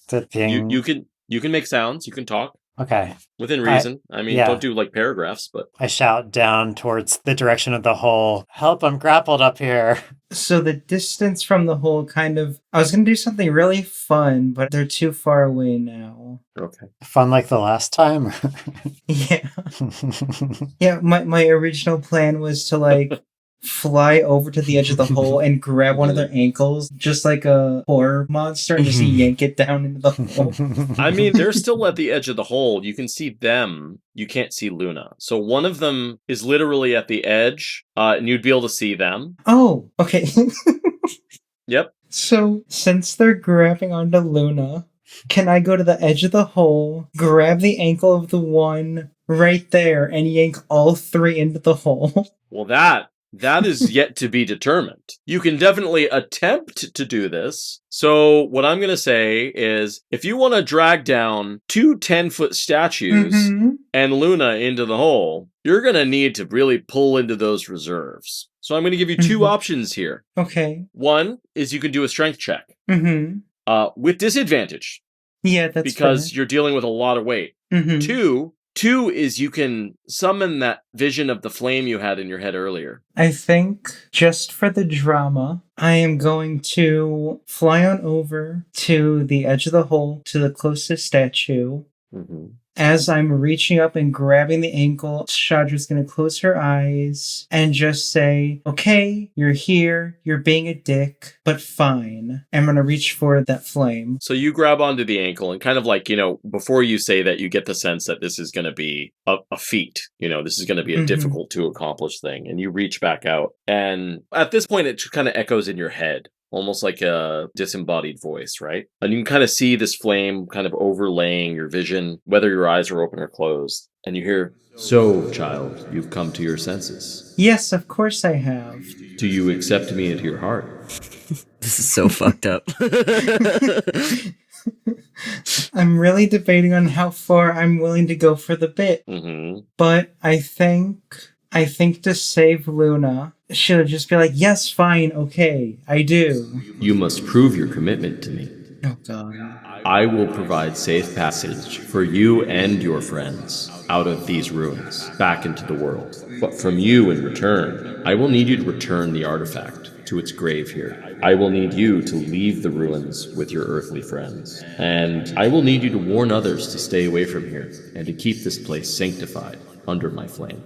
You can make sounds. You can talk. Okay. Within reason. Don't do paragraphs, but... I shout down towards the direction of the hole. Help, I'm grappled up here. So the distance from the hole I was going to do something really fun, but they're too far away now. Okay. Fun like the last time? Yeah. Yeah, my original plan was to fly over to the edge of the hole and grab one of their ankles, just like a horror monster, and just yank it down into the hole. They're still at the edge of the hole. You can see them. You can't see Luna. So one of them is literally at the edge, and you'd be able to see them. Oh, okay. Yep. So, since they're grabbing onto Luna, can I go to the edge of the hole, grab the ankle of the one right there, and yank all 3 into the hole? Well, that is yet to be determined. You can definitely attempt to do this. So what I'm going to say is, if you want to drag down 2 10-foot statues and Luna into the hole, you're going to need to really pull into those reserves. So I'm going to give you 2 options here. Okay. One is you can do a strength check. With disadvantage. Yeah, that's because you're dealing with a lot of weight. 2 is you can summon that vision of the flame you had in your head earlier. I think, just for the drama, I am going to fly on over to the edge of the hole, to the closest statue, Mm-hmm. As I'm reaching up and grabbing the ankle, Shadra's going to close her eyes and just say, okay, you're here, you're being a dick, but fine. I'm going to reach for that flame. So you grab onto the ankle and kind of like, before you say that, you get the sense that this is going to be a feat. This is going to be a difficult to accomplish thing. And you reach back out. And at this point, it kind of echoes in your head. Almost like a disembodied voice, right? And you can kind of see this flame kind of overlaying your vision, whether your eyes are open or closed. And you hear, "So, child, you've come to your senses." Yes, of course I have. "Do you accept me into your heart?" This is so fucked up. I'm really debating on how far I'm willing to go for the bit. Mm-hmm. But I think to save Luna, she'll just be like, yes, fine, okay, I do. "You must prove your commitment to me. Oh, God. I will provide safe passage for you and your friends out of these ruins, back into the world. But from you in return, I will need you to return the artifact to its grave here. I will need you to leave the ruins with your earthly friends. And I will need you to warn others to stay away from here and to keep this place sanctified under my flame."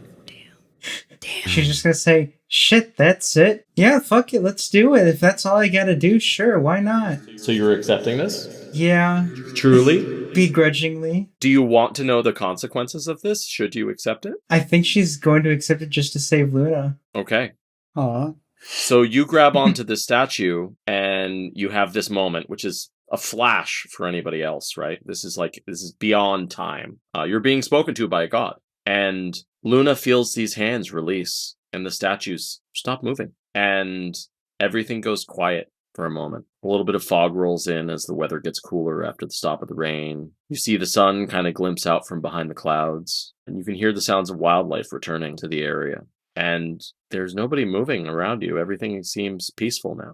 Damn. She's just gonna say, shit, that's it. Yeah, fuck it, let's do it. If that's all I gotta do, sure, why not? So you're accepting this? Yeah. Truly? Begrudgingly. Do you want to know the consequences of this? Should you accept it? I think she's going to accept it just to save Luna. Okay. Aw. So you grab onto this statue and you have this moment, which is a flash for anybody else, right? This is beyond time. You're being spoken to by a god. And Luna feels these hands release and the statues stop moving. And everything goes quiet for a moment. A little bit of fog rolls in as the weather gets cooler after the stop of the rain. You see the sun kind of glimpse out from behind the clouds. And you can hear the sounds of wildlife returning to the area. And there's nobody moving around you. Everything seems peaceful now.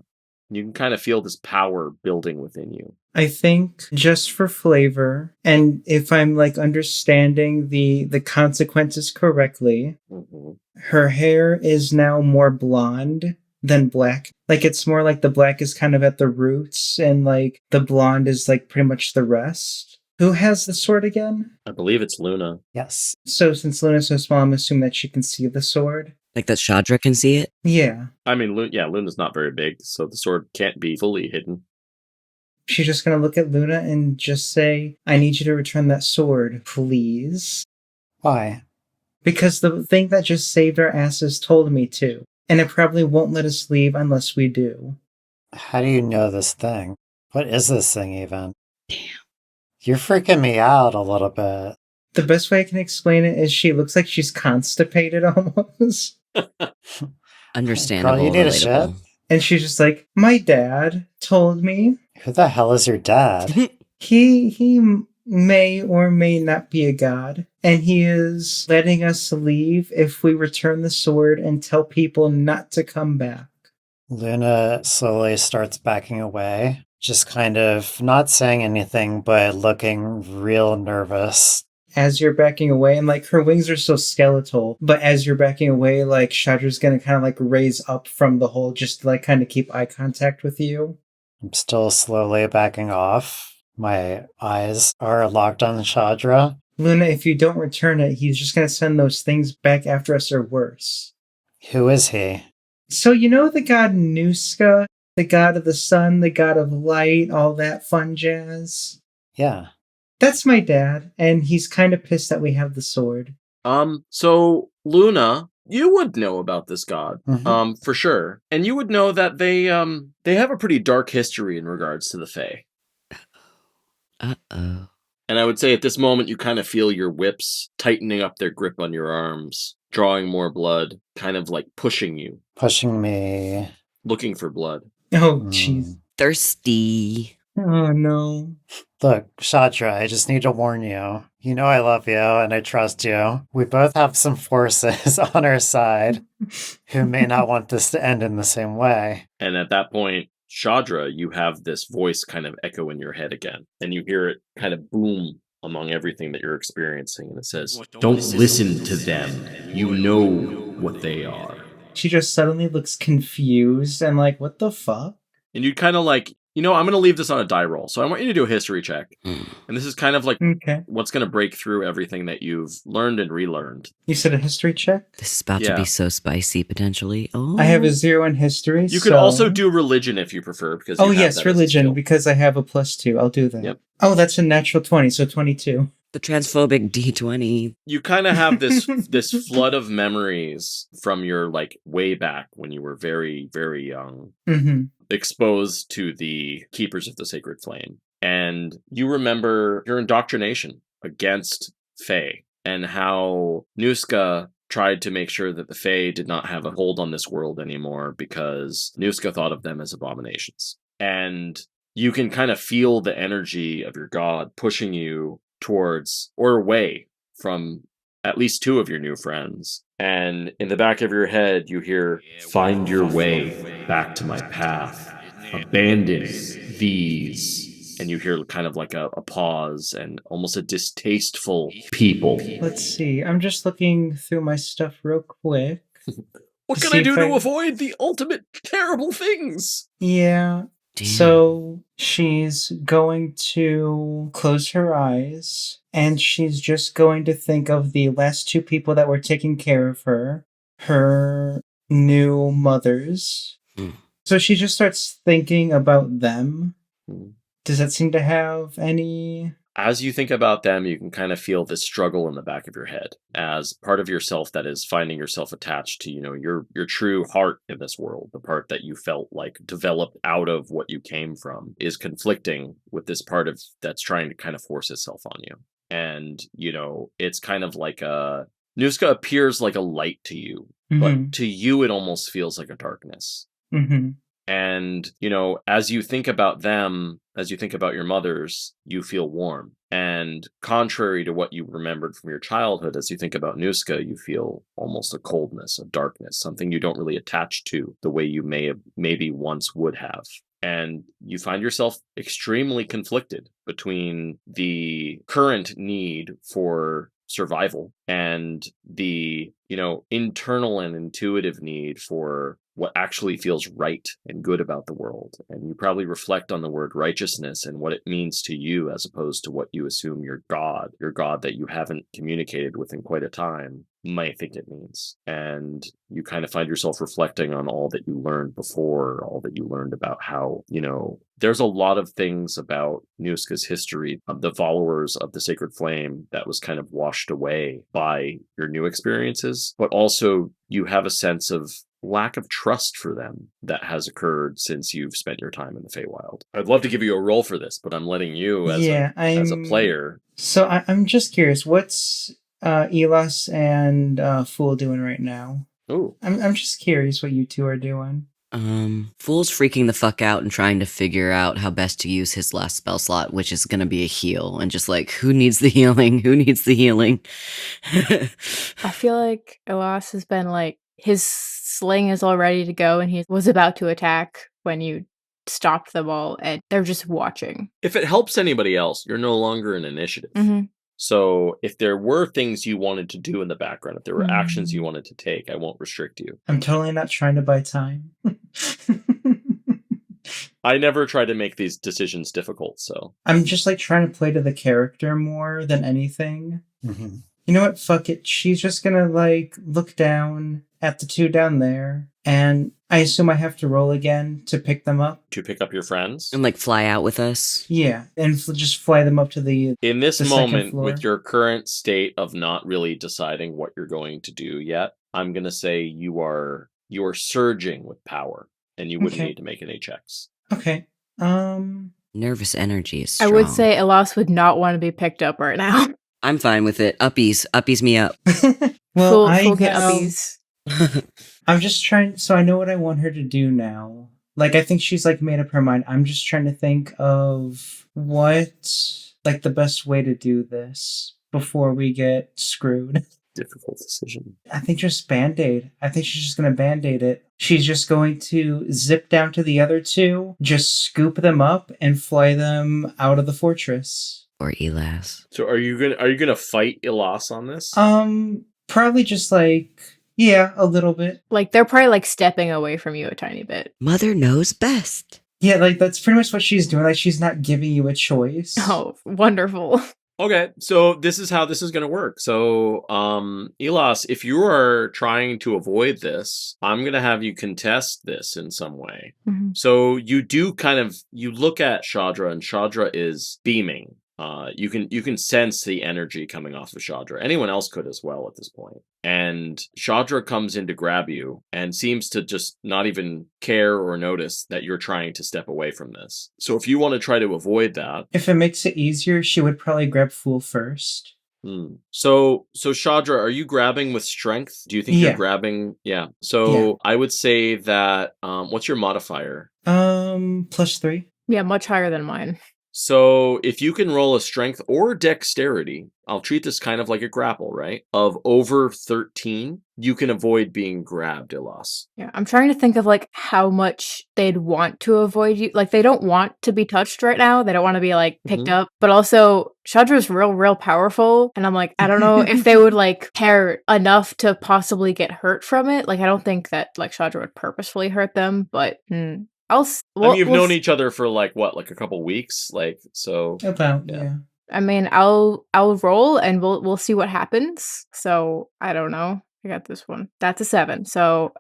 You can kind of feel this power building within you. I think just for flavor, and if I'm understanding the consequences correctly, her hair is now more blonde than black. It's more like the black is kind of at the roots and the blonde is pretty much the rest. Who has the sword again? I believe it's Luna. Yes. So since Luna's so small, I'm assuming that she can see the sword. Like that Shadra can see it? Yeah. I mean, Luna's not very big, so the sword can't be fully hidden. She's just going to look at Luna and just say, I need you to return that sword, please. Why? Because the thing that just saved our asses told me to. And it probably won't let us leave unless we do. How do you know this thing? What is this thing even? Damn. You're freaking me out a little bit. The best way I can explain it is she looks like she's constipated almost. Understandable. Girl, you need a relatable. shit? And she's just like, my dad told me. Who the hell is your dad? He may or may not be a god. And he is letting us leave if we return the sword and tell people not to come back. Luna slowly starts backing away, just kind of not saying anything, but looking real nervous. As you're backing away, and her wings are so skeletal, but as you're backing away, Shadra's gonna kind of raise up from the hole just to kind of keep eye contact with you. I'm still slowly backing off. My eyes are locked on Shadra. Luna, if you don't return it, he's just gonna send those things back after us or worse. Who is he? So you know the god Nuska, the god of the sun, the god of light, all that fun jazz? Yeah. That's my dad, and he's kind of pissed that we have the sword. So Luna, you would know about this god, for sure. And you would know that they have a pretty dark history in regards to the Fae. Uh-oh. And I would say at this moment, you kind of feel your whips tightening up their grip on your arms, drawing more blood, kind of pushing you. Pushing me. Looking for blood. Oh, jeez. Thirsty. Oh, no. Look, Shadra, I just need to warn you. You know I love you and I trust you. We both have some forces on our side who may not want this to end in the same way. And at that point, Shadra, you have this voice kind of echo in your head again. And you hear it kind of boom among everything that you're experiencing. And it says, "Don't listen to them. You know what they are." She just suddenly looks confused and what the fuck? And you kind of I'm going to leave this on a die roll. So I want you to do a history check. Mm. And this is kind of like Okay. what's going to break through everything that you've learned and relearned. You said a history check? This is about to be so spicy, potentially. Oh, I have a 0 in history. You could also do religion if you prefer. Because you have that as a religion, skill. because I have a +2. I'll do that. Yep. Oh, that's a natural 20, so 22. the transphobic D20. You kind of have this flood of memories from your like way back when you were very, very young, exposed to the Keepers of the Sacred Flame. And you remember your indoctrination against Fae and how Nuska tried to make sure that the Fae did not have a hold on this world anymore because Nuska thought of them as abominations. And you can kind of feel the energy of your god pushing you towards or away from at least two of your new friends. And in the back of your head, you hear, "Find your way back to my path. Abandon these." And you hear kind of like a pause and almost a distasteful people. Let's see. I'm just looking through my stuff real quick. What can I do to avoid the ultimate terrible things? Yeah. Damn. So she's going to close her eyes and she's just going to think of the last two people that were taking care of her new mothers. So she just starts thinking about them. Does that seem to have any... As you think about them, you can kind of feel this struggle in the back of your head as part of yourself that is finding yourself attached to, your true heart in this world. The part that you felt like developed out of what you came from is conflicting with this part of that's trying to kind of force itself on you. And, it's kind of like Nuska appears like a light to you, but to you, it almost feels like a darkness. And, as you think about them, as you think about your mothers, you feel warm. And contrary to what you remembered from your childhood, as you think about Nuska, you feel almost a coldness, a darkness, something you don't really attach to the way you maybe once would have. And you find yourself extremely conflicted between the current need for survival and the, internal and intuitive need for what actually feels right and good about the world. And you probably reflect on the word righteousness and what it means to you as opposed to what you assume your god that you haven't communicated with in quite a time, might think it means. And you kind of find yourself reflecting on all that you learned before, all that you learned about how, there's a lot of things about Nuska's history of the followers of the Sacred Flame that was kind of washed away by your new experiences, but also you have a sense of lack of trust for them that has occurred since you've spent your time in the Feywild. I'd love to give you a role for this, but I'm letting you as a player. So I'm just curious, what's Elas and Fool doing right now? Oh, I'm just curious what you two are doing. Fool's freaking the fuck out and trying to figure out how best to use his last spell slot, which is going to be a heal, and just like, who needs the healing? Who needs the healing? I feel like Elas has been like, his sling is all ready to go and he was about to attack when you stopped them all and they're just watching. If it helps anybody else, you're no longer in initiative. So if there were things you wanted to do in the background, if there were actions you wanted to take, I won't restrict you. I'm totally not trying to buy time. I never try to make these decisions difficult, so. I'm just like trying to play to the character more than anything. You know what? Fuck it. She's just gonna like look down at the two down there, and I assume I have to roll again to pick them up. To pick up your friends? And like fly out with us? Yeah, and just fly them up to the In this the moment, with your current state of not really deciding what you're going to do yet, I'm gonna say you are surging with power, and you wouldn't need to make any checks. Okay. Nervous energy is strong. I would say Elas would not want to be picked up right now. I'm fine with it. Uppies me up. Well, full get uppies. I'm just trying, so I know what I want her to do now. Like, I think she's like made up her mind. I'm just trying to think of what, like, the best way to do this before we get screwed. Difficult decision. I think just Band-Aid. I think she's just going to Band-Aid it. She's just going to zip down to the other two, just scoop them up, and fly them out of the fortress. Or Elas. So are you gonna fight Elas on this? Probably just like, yeah, a little bit. Like, they're probably like stepping away from you a tiny bit. Mother knows best. Yeah, like that's pretty much what she's doing. Like she's not giving you a choice. Oh, wonderful. Okay, so this is how this is going to work. So, Elas, if you are trying to avoid this, I'm going to have you contest this in some way. Mhm. So you do you look at Shadra, and Shadra is beaming. You can sense the energy coming off of Shadra. Anyone else could as well at this point. And Shadra comes in to grab you and seems to just not even care or notice that you're trying to step away from this. So if you want to try to avoid that, If it makes it easier, she would probably grab Fool first. So Shadra, are you grabbing with strength? Do you think you're grabbing? Yeah. So I would say that what's your modifier? +3. Yeah, much higher than mine. So if you can roll a strength or dexterity, I'll treat this kind of like a grapple, right? Of over 13, you can avoid being grabbed, Elas. Yeah, I'm trying to think of like how much they'd want to avoid you. Like they don't want to be touched right now. They don't want to be like picked up. But also Shadra's real powerful. And I'm like, I don't know if they would like care enough to possibly get hurt from it. Like I don't think that like Shadra would purposefully hurt them, but you've known each other for like what, like a couple weeks, like so. About yeah. I mean, I'll roll and we'll see what happens. So I don't know. I got this one. That's a 7. So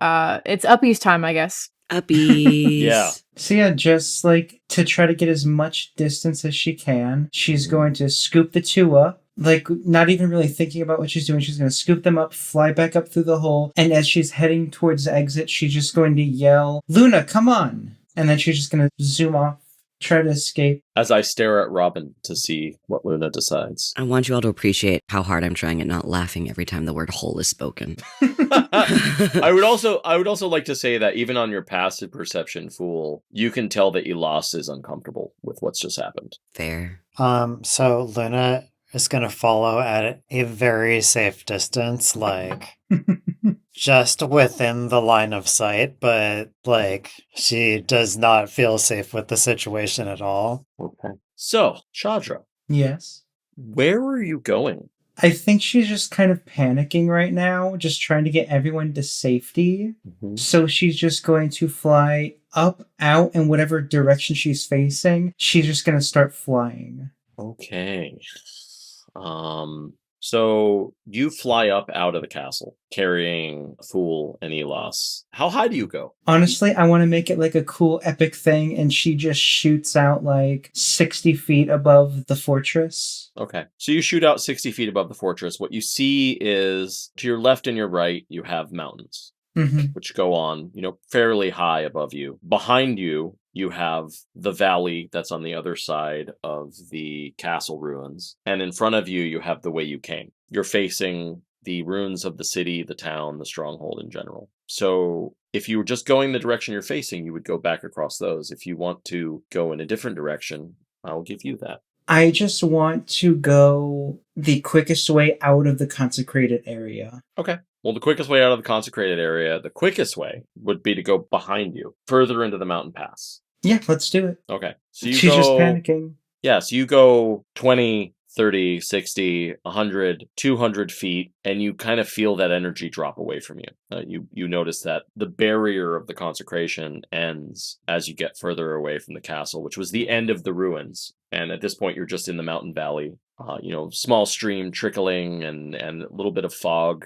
it's Uppy's time, I guess. Uppies. Yeah. So yeah, just like to try to get as much distance as she can, she's going to scoop the two up. Like, not even really thinking about what she's doing. She's going to scoop them up, fly back up through the hole. And as she's heading towards the exit, she's just going to yell, "Luna, come on!" And then she's just going to zoom off, try to escape. As I stare at Robin to see what Luna decides. I want you all to appreciate how hard I'm trying at not laughing every time the word hole is spoken. I would also like to say that even on your passive perception, Fool, you can tell that Elas is uncomfortable with what's just happened. Fair. So Luna is going to follow at a very safe distance, like just within the line of sight, but like she does not feel safe with the situation at all. Okay. So, Shadra. Yes. Where are you going? I think she's just kind of panicking right now, just trying to get everyone to safety. So she's just going to fly up, out, in whatever direction she's facing. She's just going to start flying. Okay. So you fly up out of the castle, carrying Fool and Elas. How high do you go? Honestly, I want to make it like a cool epic thing, and she just shoots out like 60 feet above the fortress. Okay. So you shoot out 60 feet above the fortress. What you see is, to your left and your right, you have mountains, which go on, fairly high above you. Behind you, you have the valley that's on the other side of the castle ruins. And in front of you, you have the way you came. You're facing the ruins of the city, the town, the stronghold in general. So if you were just going the direction you're facing, you would go back across those. If you want to go in a different direction, I'll give you that. I just want to go the quickest way out of the consecrated area. Okay. Well, the quickest way out of the consecrated area, the quickest way would be to go behind you, further into the mountain pass. Yeah, let's do it. Okay. So She's just panicking. Yeah, so you go 20, 30, 60, 100, 200 feet, and you kind of feel that energy drop away from you. You notice that the barrier of the consecration ends as you get further away from the castle, which was the end of the ruins. And at this point, you're just in the mountain valley. Small stream trickling and a little bit of fog,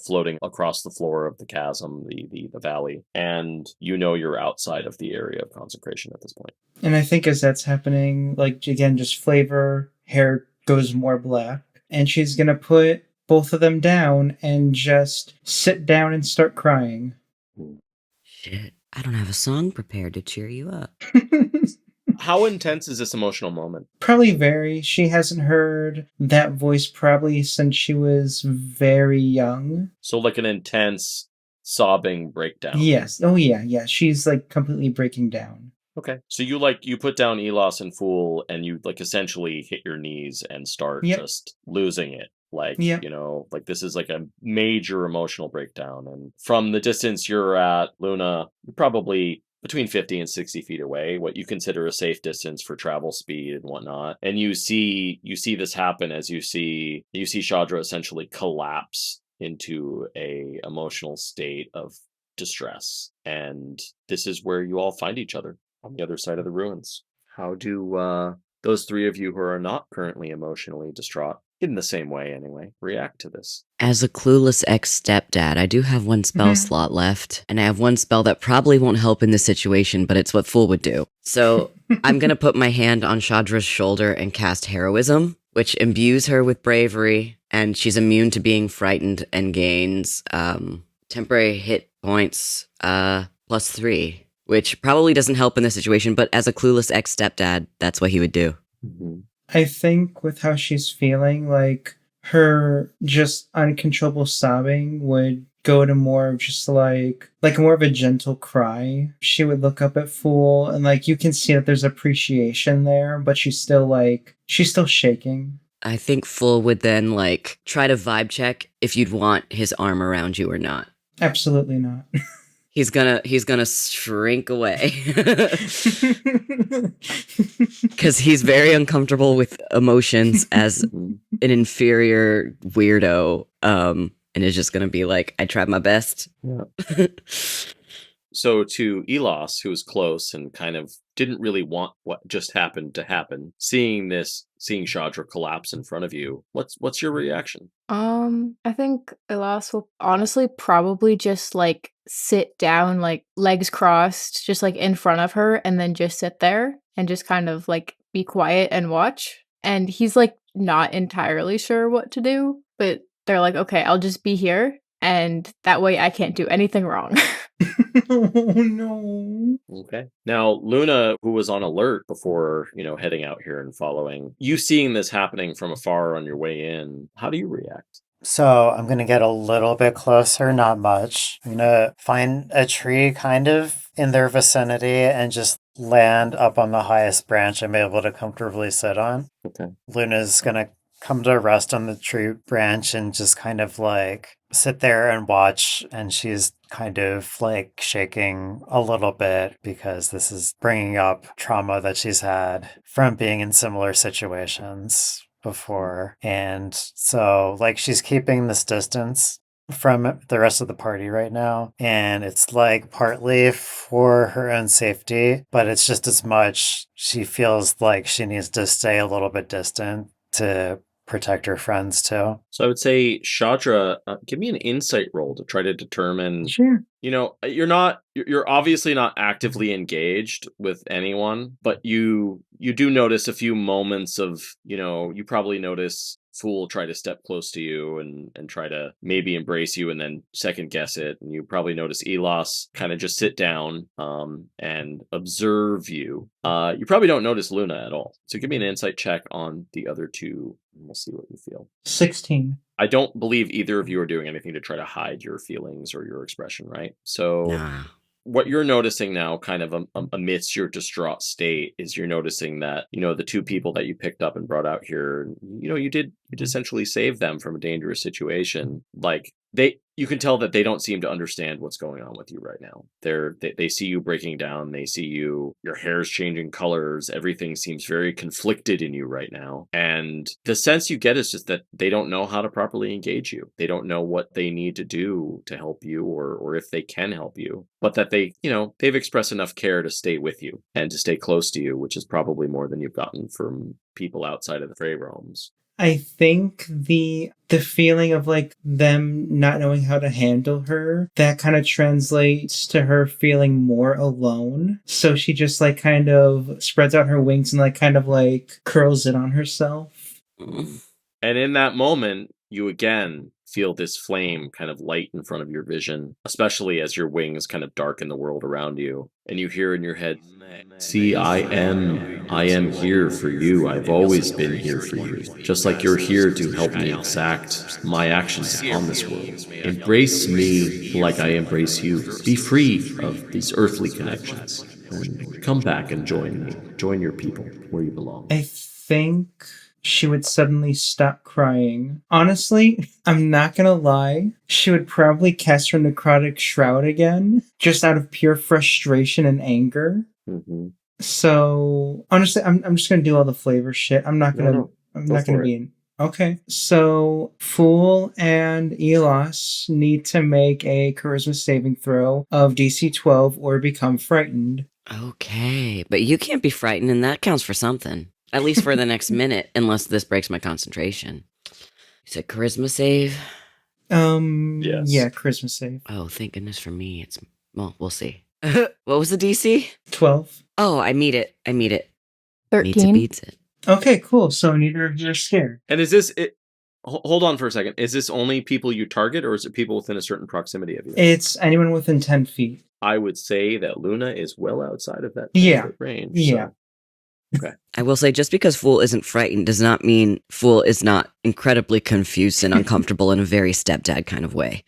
floating across the floor of the chasm, the valley. And you're outside of the area of consecration at this point. And I think as that's happening, like, again, just flavor, hair goes more black. And she's going to put both of them down and just sit down and start crying. Shit, I don't have a song prepared to cheer you up. How intense is this emotional moment? Probably very. She hasn't heard that voice probably since she was very young. So like an intense sobbing breakdown. Yes. Oh yeah. She's like completely breaking down. Okay. So you put down Elas and Fool and you like essentially hit your knees and start just losing it. Like, like this is like a major emotional breakdown. And from the distance you're at, Luna, you're probably between 50 and 60 feet away, what you consider a safe distance for travel speed and whatnot. And you see this happen as you see Shadra essentially collapse into a emotional state of distress. And this is where you all find each other. on the other side of the ruins. How do those three of you who are not currently emotionally distraught, in the same way anyway, react to this? As a clueless ex-stepdad, I do have one spell slot left, and I have one spell that probably won't help in this situation, but it's what Fool would do. So I'm going to put my hand on Shadra's shoulder and cast Heroism, which imbues her with bravery, and she's immune to being frightened and gains temporary hit points +3, which probably doesn't help in this situation, but as a clueless ex-stepdad, that's what he would do. Mm-hmm. I think with how she's feeling, like, her just uncontrollable sobbing would go to more of just like more of a gentle cry. She would look up at Fool, and like you can see that there's appreciation there, but she's still shaking. I think Fool would then like try to vibe check if you'd want his arm around you or not. Absolutely not. He's gonna shrink away because he's very uncomfortable with emotions as an inferior weirdo, and is just gonna be like, I tried my best. Yeah. So to Elas, who was close and kind of didn't really want what just happened to happen, seeing Shadra collapse in front of you, what's your reaction? I think Elas will honestly probably just like sit down, like legs crossed, just like in front of her, and then just sit there and just kind of like be quiet and watch. And he's like not entirely sure what to do, but they're like, okay, I'll just be here, and that way I can't do anything wrong. Oh no. Okay. Now, Luna, who was on alert before, heading out here and following, you seeing this happening from afar on your way in, how do you react? So I'm going to get a little bit closer, not much. I'm going to find a tree kind of in their vicinity and just land up on the highest branch I'm able to comfortably sit on. Okay. Luna's going to come to rest on the tree branch and just kind of like sit there and watch. And she's kind of like shaking a little bit because this is bringing up trauma that she's had from being in similar situations before. And so like she's keeping this distance from the rest of the party right now, and it's like partly for her own safety, but it's just as much she feels like she needs to stay a little bit distant to protect her friends too. So I would say, Shadra, give me an insight roll to try to determine. Sure. You're obviously not actively engaged with anyone, but you do notice a few moments of, you probably notice Fool try to step close to you and try to maybe embrace you and then second guess it. And you probably notice Elas kind of just sit down and observe you. You probably don't notice Luna at all. So give me an insight check on the other two, and we'll see what you feel. 16. I don't believe either of you are doing anything to try to hide your feelings or your expression, right? So Nah. what you're noticing now, kind of amidst your distraught state, is you're noticing that, the two people that you picked up and brought out here, you did essentially save them from a dangerous situation. Like, you can tell that they don't seem to understand what's going on with you right now. They see you breaking down. They see your hair's changing colors. Everything seems very conflicted in you right now. And the sense you get is just that they don't know how to properly engage you. They don't know what they need to do to help you or if they can help you, but that they've expressed enough care to stay with you and to stay close to you, which is probably more than you've gotten from people outside of the Fey realms. I think the feeling of like them not knowing how to handle her, that kind of translates to her feeling more alone. So she just like kind of spreads out her wings and like kind of like curls in on herself. And in that moment, you again feel this flame kind of light in front of your vision, especially as your wings kind of darken the world around you. And you hear in your head, "See, I am here for you. I've always been here for you. Just like you're here to help me exact my actions on this world. Embrace me like I embrace you. Be free of these earthly connections. And come back and join me. Join your people where you belong." I think she would suddenly stop crying. Honestly, I'm not gonna lie, she would probably cast her necrotic shroud again, just out of pure frustration and anger. Mm-hmm. So honestly, I'm just gonna do all the flavor shit. I'm not gonna be in. Okay, so Fool and Elas need to make a charisma saving throw of DC 12 or become frightened. Okay, but you can't be frightened, and that counts for something. At least for the next minute, unless this breaks my concentration. You said charisma save? Yes. Yeah, charisma save. Oh, thank goodness for me. Well, we'll see. What was the DC? 12. Oh, I meet it. 13. Beats it. Okay, cool. So neither of you are scared. And is this it? Hold on for a second. Is this only people you target, or is it people within a certain proximity of you? It's anyone within 10 feet. I would say that Luna is well outside of that range. Yeah. So. Okay. I will say, just because Fool isn't frightened does not mean Fool is not incredibly confused and uncomfortable in a very stepdad kind of way.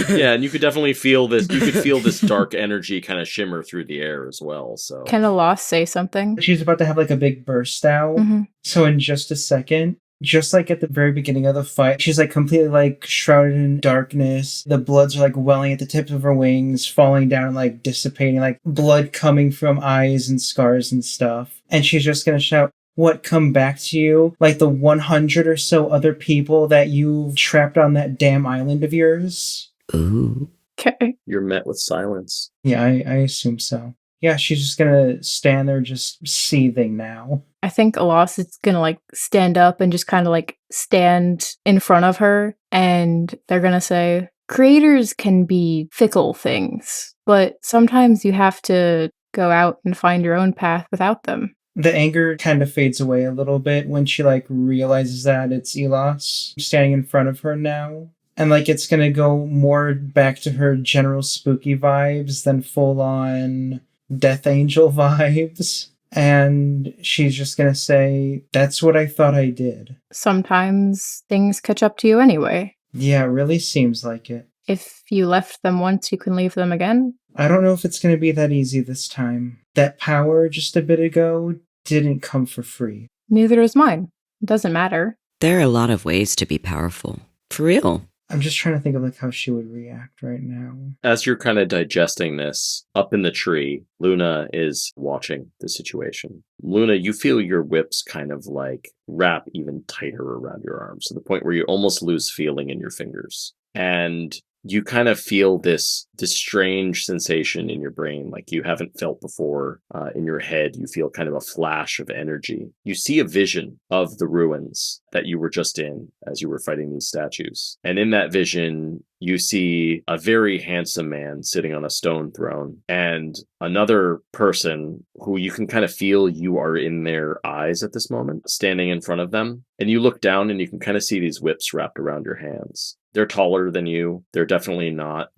Yeah, and you could definitely feel this. You could feel this dark energy kind of shimmer through the air as well. So, Can Elas say something? She's about to have like a big burst out. Mhm. So in just a second, just like at the very beginning of the fight, she's like completely like shrouded in darkness. The bloods are like welling at the tips of her wings, falling down and like dissipating, like blood coming from eyes and scars and stuff. And she's just gonna shout, "What, come back to you? Like the 100 or so other people that you trapped on that damn island of yours?" Ooh. Okay. you're met with silence. Yeah, I assume so. Yeah, she's just gonna stand there just seething now. I think Elas is gonna like stand up and just kind of like stand in front of her, and they're gonna say, creators can be fickle things, but sometimes you have to go out and find your own path without them. The anger kind of fades away a little bit when she like realizes that it's Elas standing in front of her now. And like it's gonna go more back to her general spooky vibes than full on Death Angel vibes. And she's just gonna say, "That's what I thought I did." Sometimes things catch up to you anyway. Yeah, it really seems like it. If you left them once, you can leave them again. I don't know if it's gonna be that easy this time. That power just a bit ago didn't come for free. Neither is mine. It doesn't matter. There are a lot of ways to be powerful. For real. I'm just trying to think of like how she would react right now. As you're kind of digesting this, up in the tree, Luna is watching the situation. Luna, you feel your whips kind of like wrap even tighter around your arms to the point where you almost lose feeling in your fingers. And you kind of feel this strange sensation in your brain like you haven't felt before. In your head, you feel kind of a flash of energy. You see a vision of the ruins that you were just in as you were fighting these statues. And in that vision, you see a very handsome man sitting on a stone throne and another person who you can kind of feel you are in their eyes at this moment, standing in front of them. And you look down and you can kind of see these whips wrapped around your hands. They're taller than you. They're definitely not,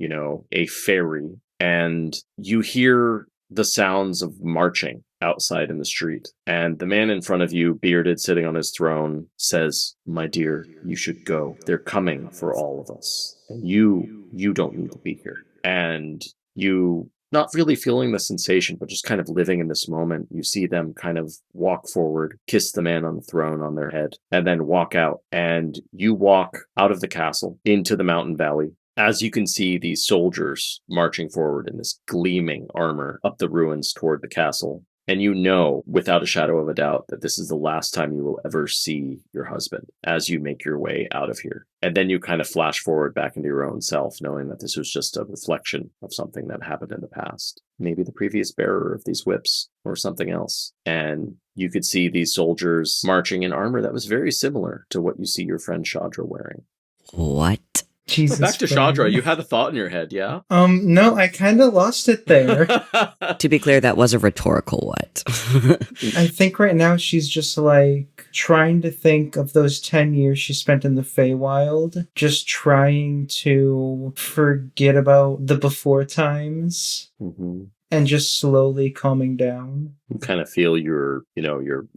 a faerie. And you hear the sounds of marching outside in the street. And the man in front of you, bearded, sitting on his throne, says, "My dear, you should go. They're coming for all of us. And you don't need to be here." And you, not really feeling the sensation, but just kind of living in this moment, you see them kind of walk forward, kiss the man on the throne on their head, and then walk out. And you walk out of the castle into the mountain valley. As you can see these soldiers marching forward in this gleaming armor up the ruins toward the castle. And you know, without a shadow of a doubt, that this is the last time you will ever see your husband as you make your way out of here. And then you kind of flash forward back into your own self, knowing that this was just a reflection of something that happened in the past. Maybe the previous bearer of these whips or something else. And you could see these soldiers marching in armor that was very similar to what you see your friend Shadra wearing. What? Jesus. Back to Shadra, you had a thought in your head, yeah? No, I kind of lost it there. To be clear, that was a rhetorical what. I think right now she's just like trying to think of those 10 years she spent in the Feywild, just trying to forget about the before times. Mm-hmm. And just slowly calming down. You kind of feel your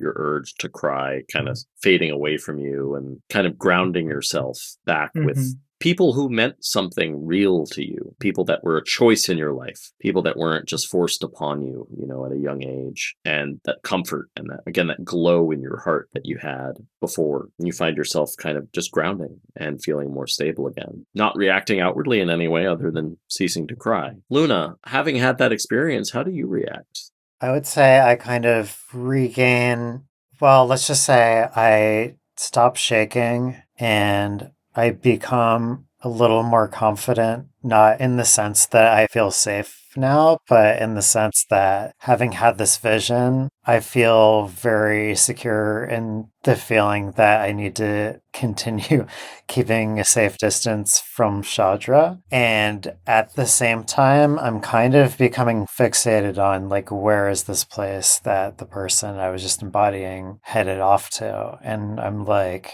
urge to cry kind of fading away from you and kind of grounding yourself back with people who meant something real to you, people that were a choice in your life, people that weren't just forced upon you, at a young age, and that comfort and that glow in your heart that you had before. And you find yourself kind of just grounding and feeling more stable again, not reacting outwardly in any way other than ceasing to cry. Luna, having had that experience, how do you react? I would say I kind of regain, let's just say I stop shaking and I become a little more confident, not in the sense that I feel safe now, but in the sense that having had this vision, I feel very secure in the feeling that I need to continue keeping a safe distance from Shadra. And at the same time, I'm kind of becoming fixated on like, where is this place that the person I was just embodying headed off to? And I'm like,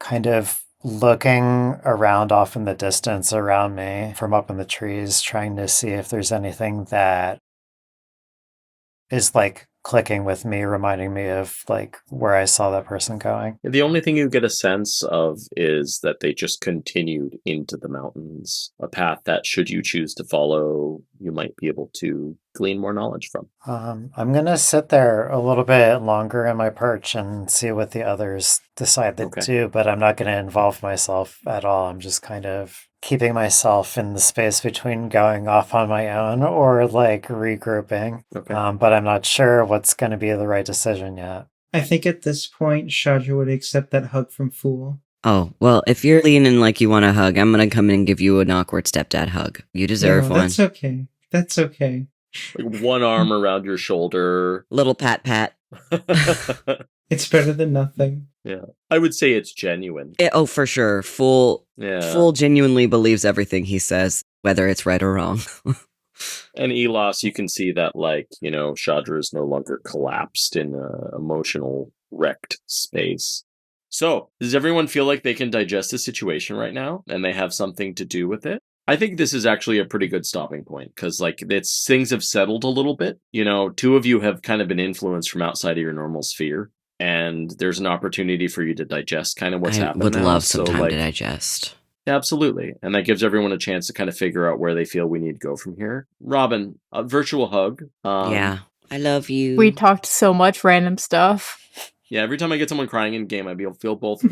kind of looking around off in the distance around me from up in the trees, trying to see if there's anything that is like clicking with me, reminding me of like where I saw that person going. The only thing you get a sense of is that they just continued into the mountains, a path that, should you choose to follow, you might be able to glean more knowledge from. I'm going to sit there a little bit longer in my perch and see what the others decide to do, but I'm not going to involve myself at all. I'm just kind of keeping myself in the space between going off on my own or like regrouping. But I'm not sure what's going to be the right decision yet. I think at this point, Shadra would accept that hug from Fool. Oh, well, if you're leaning like you want a hug, I'm going to come in and give you an awkward stepdad hug. You deserve one. That's okay. That's okay. Like one arm around your shoulder. Little pat. It's better than nothing. Yeah. I would say it's genuine. Oh, for sure. Fool genuinely believes everything he says, whether it's right or wrong. And Elas, you can see that, like, you know, Shadra is no longer collapsed in a emotional wrecked space. So, does everyone feel like they can digest the situation right now and they have something to do with it? I think this is actually a pretty good stopping point because, like, things have settled a little bit. You know, two of you have kind of been influenced from outside of your normal sphere, and there's an opportunity for you to digest kind of what's happened. I would love some time to digest. Absolutely. And that gives everyone a chance to kind of figure out where they feel we need to go from here. Robin, a virtual hug. Yeah. I love you. We talked so much random stuff. Yeah, every time I get someone crying in game, I feel both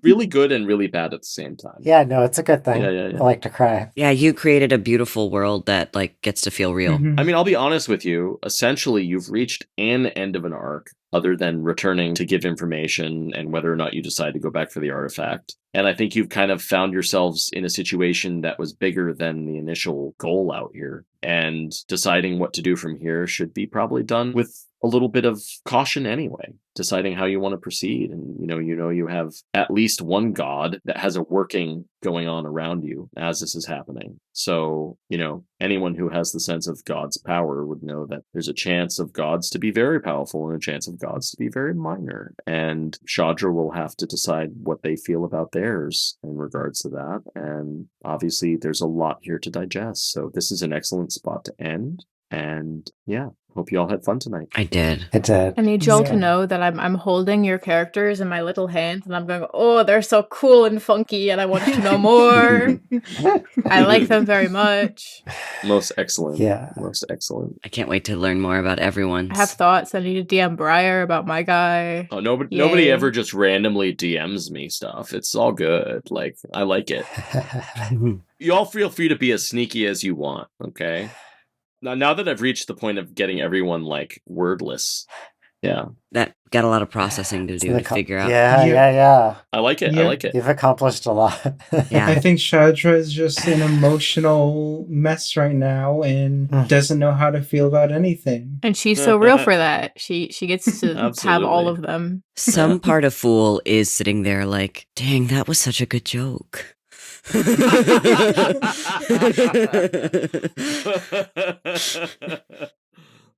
really good and really bad at the same time. Yeah, no, it's a good thing. Yeah. I like to cry. Yeah, you created a beautiful world that like gets to feel real. I mean, I'll be honest with you. Essentially, you've reached an end of an arc other than returning to give information and whether or not you decide to go back for the artifact. And I think you've kind of found yourselves in a situation that was bigger than the initial goal out here. And deciding what to do from here should be probably done with a little bit of caution anyway, deciding how you want to proceed. And, you know, you have at least one god that has a working going on around you as this is happening. So, you know, anyone who has the sense of God's power would know that there's a chance of gods to be very powerful and a chance of gods to be very minor. And Shadra will have to decide what they feel about theirs in regards to that. And obviously there's a lot here to digest. So this is an excellent spot to end. And yeah, hope you all had fun tonight. I did. I need y'all to know that I'm holding your characters in my little hands and I'm going, oh, they're so cool and funky and I want to know more. I like them very much. Most excellent. Yeah. Most excellent. I can't wait to learn more about everyone. I have thoughts. I need to DM Briar about my guy. Oh, nobody ever just randomly DMs me stuff. It's all good. Like, I like it. You all feel free to be as sneaky as you want, okay? Now that I've reached the point of getting everyone, like, wordless, yeah. That got a lot of processing to do to figure out. Yeah. I like it. I like it. You've accomplished a lot. Yeah. I think Shadra is just an emotional mess right now and doesn't know how to feel about anything. And she's so real for that. She gets to have all of them. Some part of Fool is sitting there like, dang, that was such a good joke.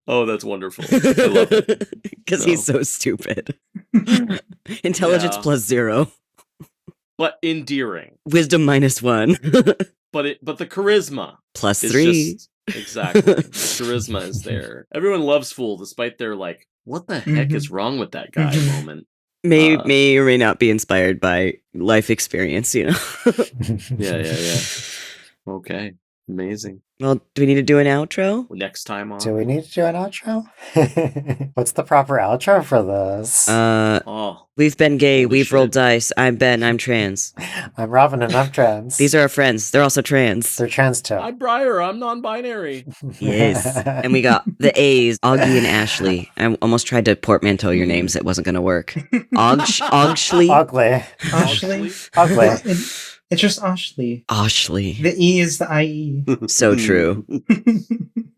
Oh, that's wonderful. I love it. Because he's so stupid. Intelligence plus 0. But endearing. Wisdom -1. But the charisma plus 3. Exactly. The charisma is there. Everyone loves Fool despite their like, what the heck is wrong with that guy moment. May or may not be inspired by life experience, you know. Yeah. Okay. Amazing. Well, do we need to do an outro? Next time on. Do we need to do an outro? What's the proper outro for this? We've been gay. We've rolled dice. I'm Ben. I'm trans. I'm Robin and I'm trans. These are our friends. They're also trans. They're trans too. I'm Briar. I'm non-binary. Yes. And we got the A's, Auggie and Ashley. I almost tried to portmanteau your names. It wasn't going to work. Augsley? Ugly. Ashley? Ugly. It's just Ashley. Ashley. The E is the IE. So true.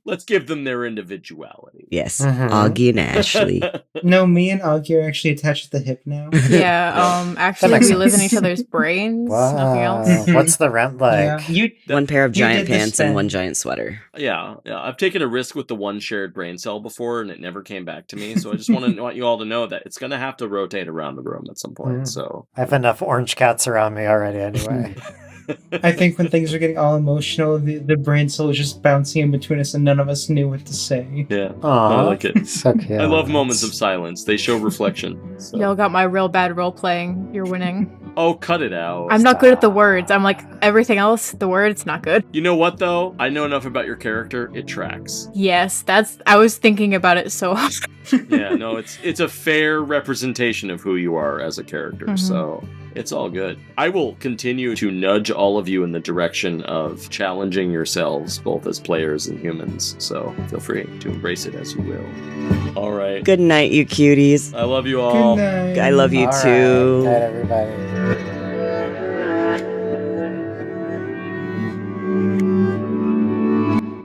Let's give them their individuality. Yes. Mhm. Augie and Ashley. No, me and Auggie are actually attached at the hip now. Yeah, actually, makes we live in sense. each other's brains. Nothing else. Wow. What's the rent like? Yeah, One pair of You giant did this pants and then. one giant sweater. Yeah. I've taken a risk with the one shared brain cell before, and it never came back to me. So I just want you all to know that it's going to have to rotate around the room at some point. Mm. So I have enough orange cats around me already anyway. I think when things are getting all emotional, the brain cell was just bouncing in between us and none of us knew what to say. yeah, Aw, I like it. so cute. I love moments of silence. They show reflection. So. Y'all got my real bad role playing. You're winning. Oh, cut it out. I'm not good at the words. I'm like, everything else, the words, not good. You know what, though? I know enough about your character. It tracks. Yes, I was thinking about it so hard. Yeah, no, it's a fair representation of who you are as a character, Mhm. so it's all good. I will continue to nudge all of you in the direction of challenging yourselves, both as players and humans, so feel free to embrace it as you will. All right. Good night, you cuties. I love you all. Good night. I love you All right. too. Good night, everybody.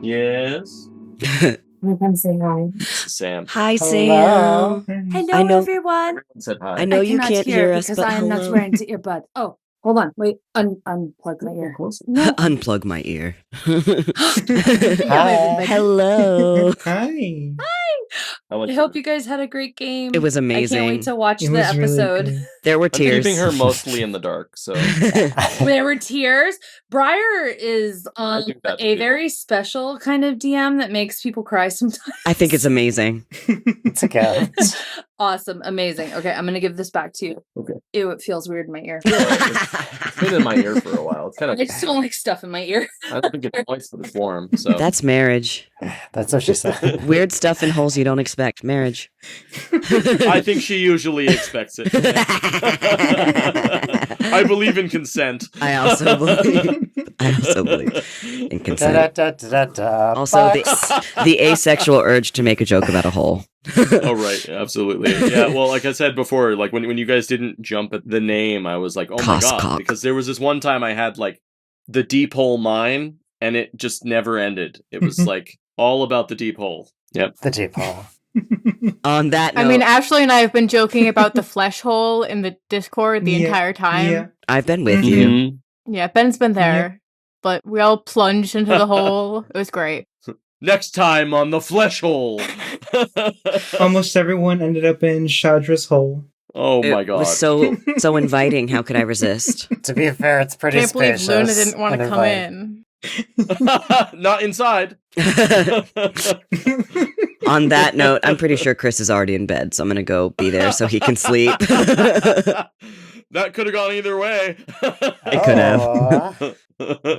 Yes? I'm gonna say hi. Sam. Hi, Hello. Sam. Hello, I know- everyone. Everyone said hi. I know you cannot can't hear us, because but I am not hello. wearing the earbud. Oh, hold on. Wait, unplug my ear. Unplug my ear. Hi. Hello. Hi. I like I hope you guys had a great game. It was I can't amazing. wait to watch It the was really episode. good. There were I'm tears. keeping her mostly in the dark, so There were tears. Briar is I think that's a good. very special kind of DM that makes people cry sometimes. I think it's amazing. It's a gift. Awesome. Amazing. Okay, I'm going to give this back to you. Okay. Ew, it feels weird in my ear. It's been in my ear for a while. It's kind I of. just don't like stuff in my ear. I don't think it's moist, but it's warm. So That's marriage. That's what she said. Weird stuff in holes you don't expect. Marriage. I think she usually expects it. I believe in consent. I also believe in consent. Da-da-da-da-da. Also, Box. the asexual urge to make a joke about a hole. Oh right, absolutely. Yeah, well, like I said before, like when you guys didn't jump at the name, I was like, oh my god, Coscock. because there was this one time I had like the deep hole mine, and it just never ended. It was like all about the deep hole. Yep. The deep hole. On that note, I mean, Ashley and I have been joking about the flesh hole in the Discord the Yeah, entire time. Yeah. I've been with you. Mhm. Yeah, Ben's been there, but we all plunged into the hole. It was great. Next time on the flesh hole. Almost everyone ended up in Shadra's hole. Oh my It god. was so inviting. How could I resist? To be fair, it's pretty Can't believe spacious. Luna didn't want and to come inviting. in. Not inside. On that note, I'm pretty sure Chris is already in bed, so I'm gonna go be there so he can sleep. That could have gone either way. It could have. Aw.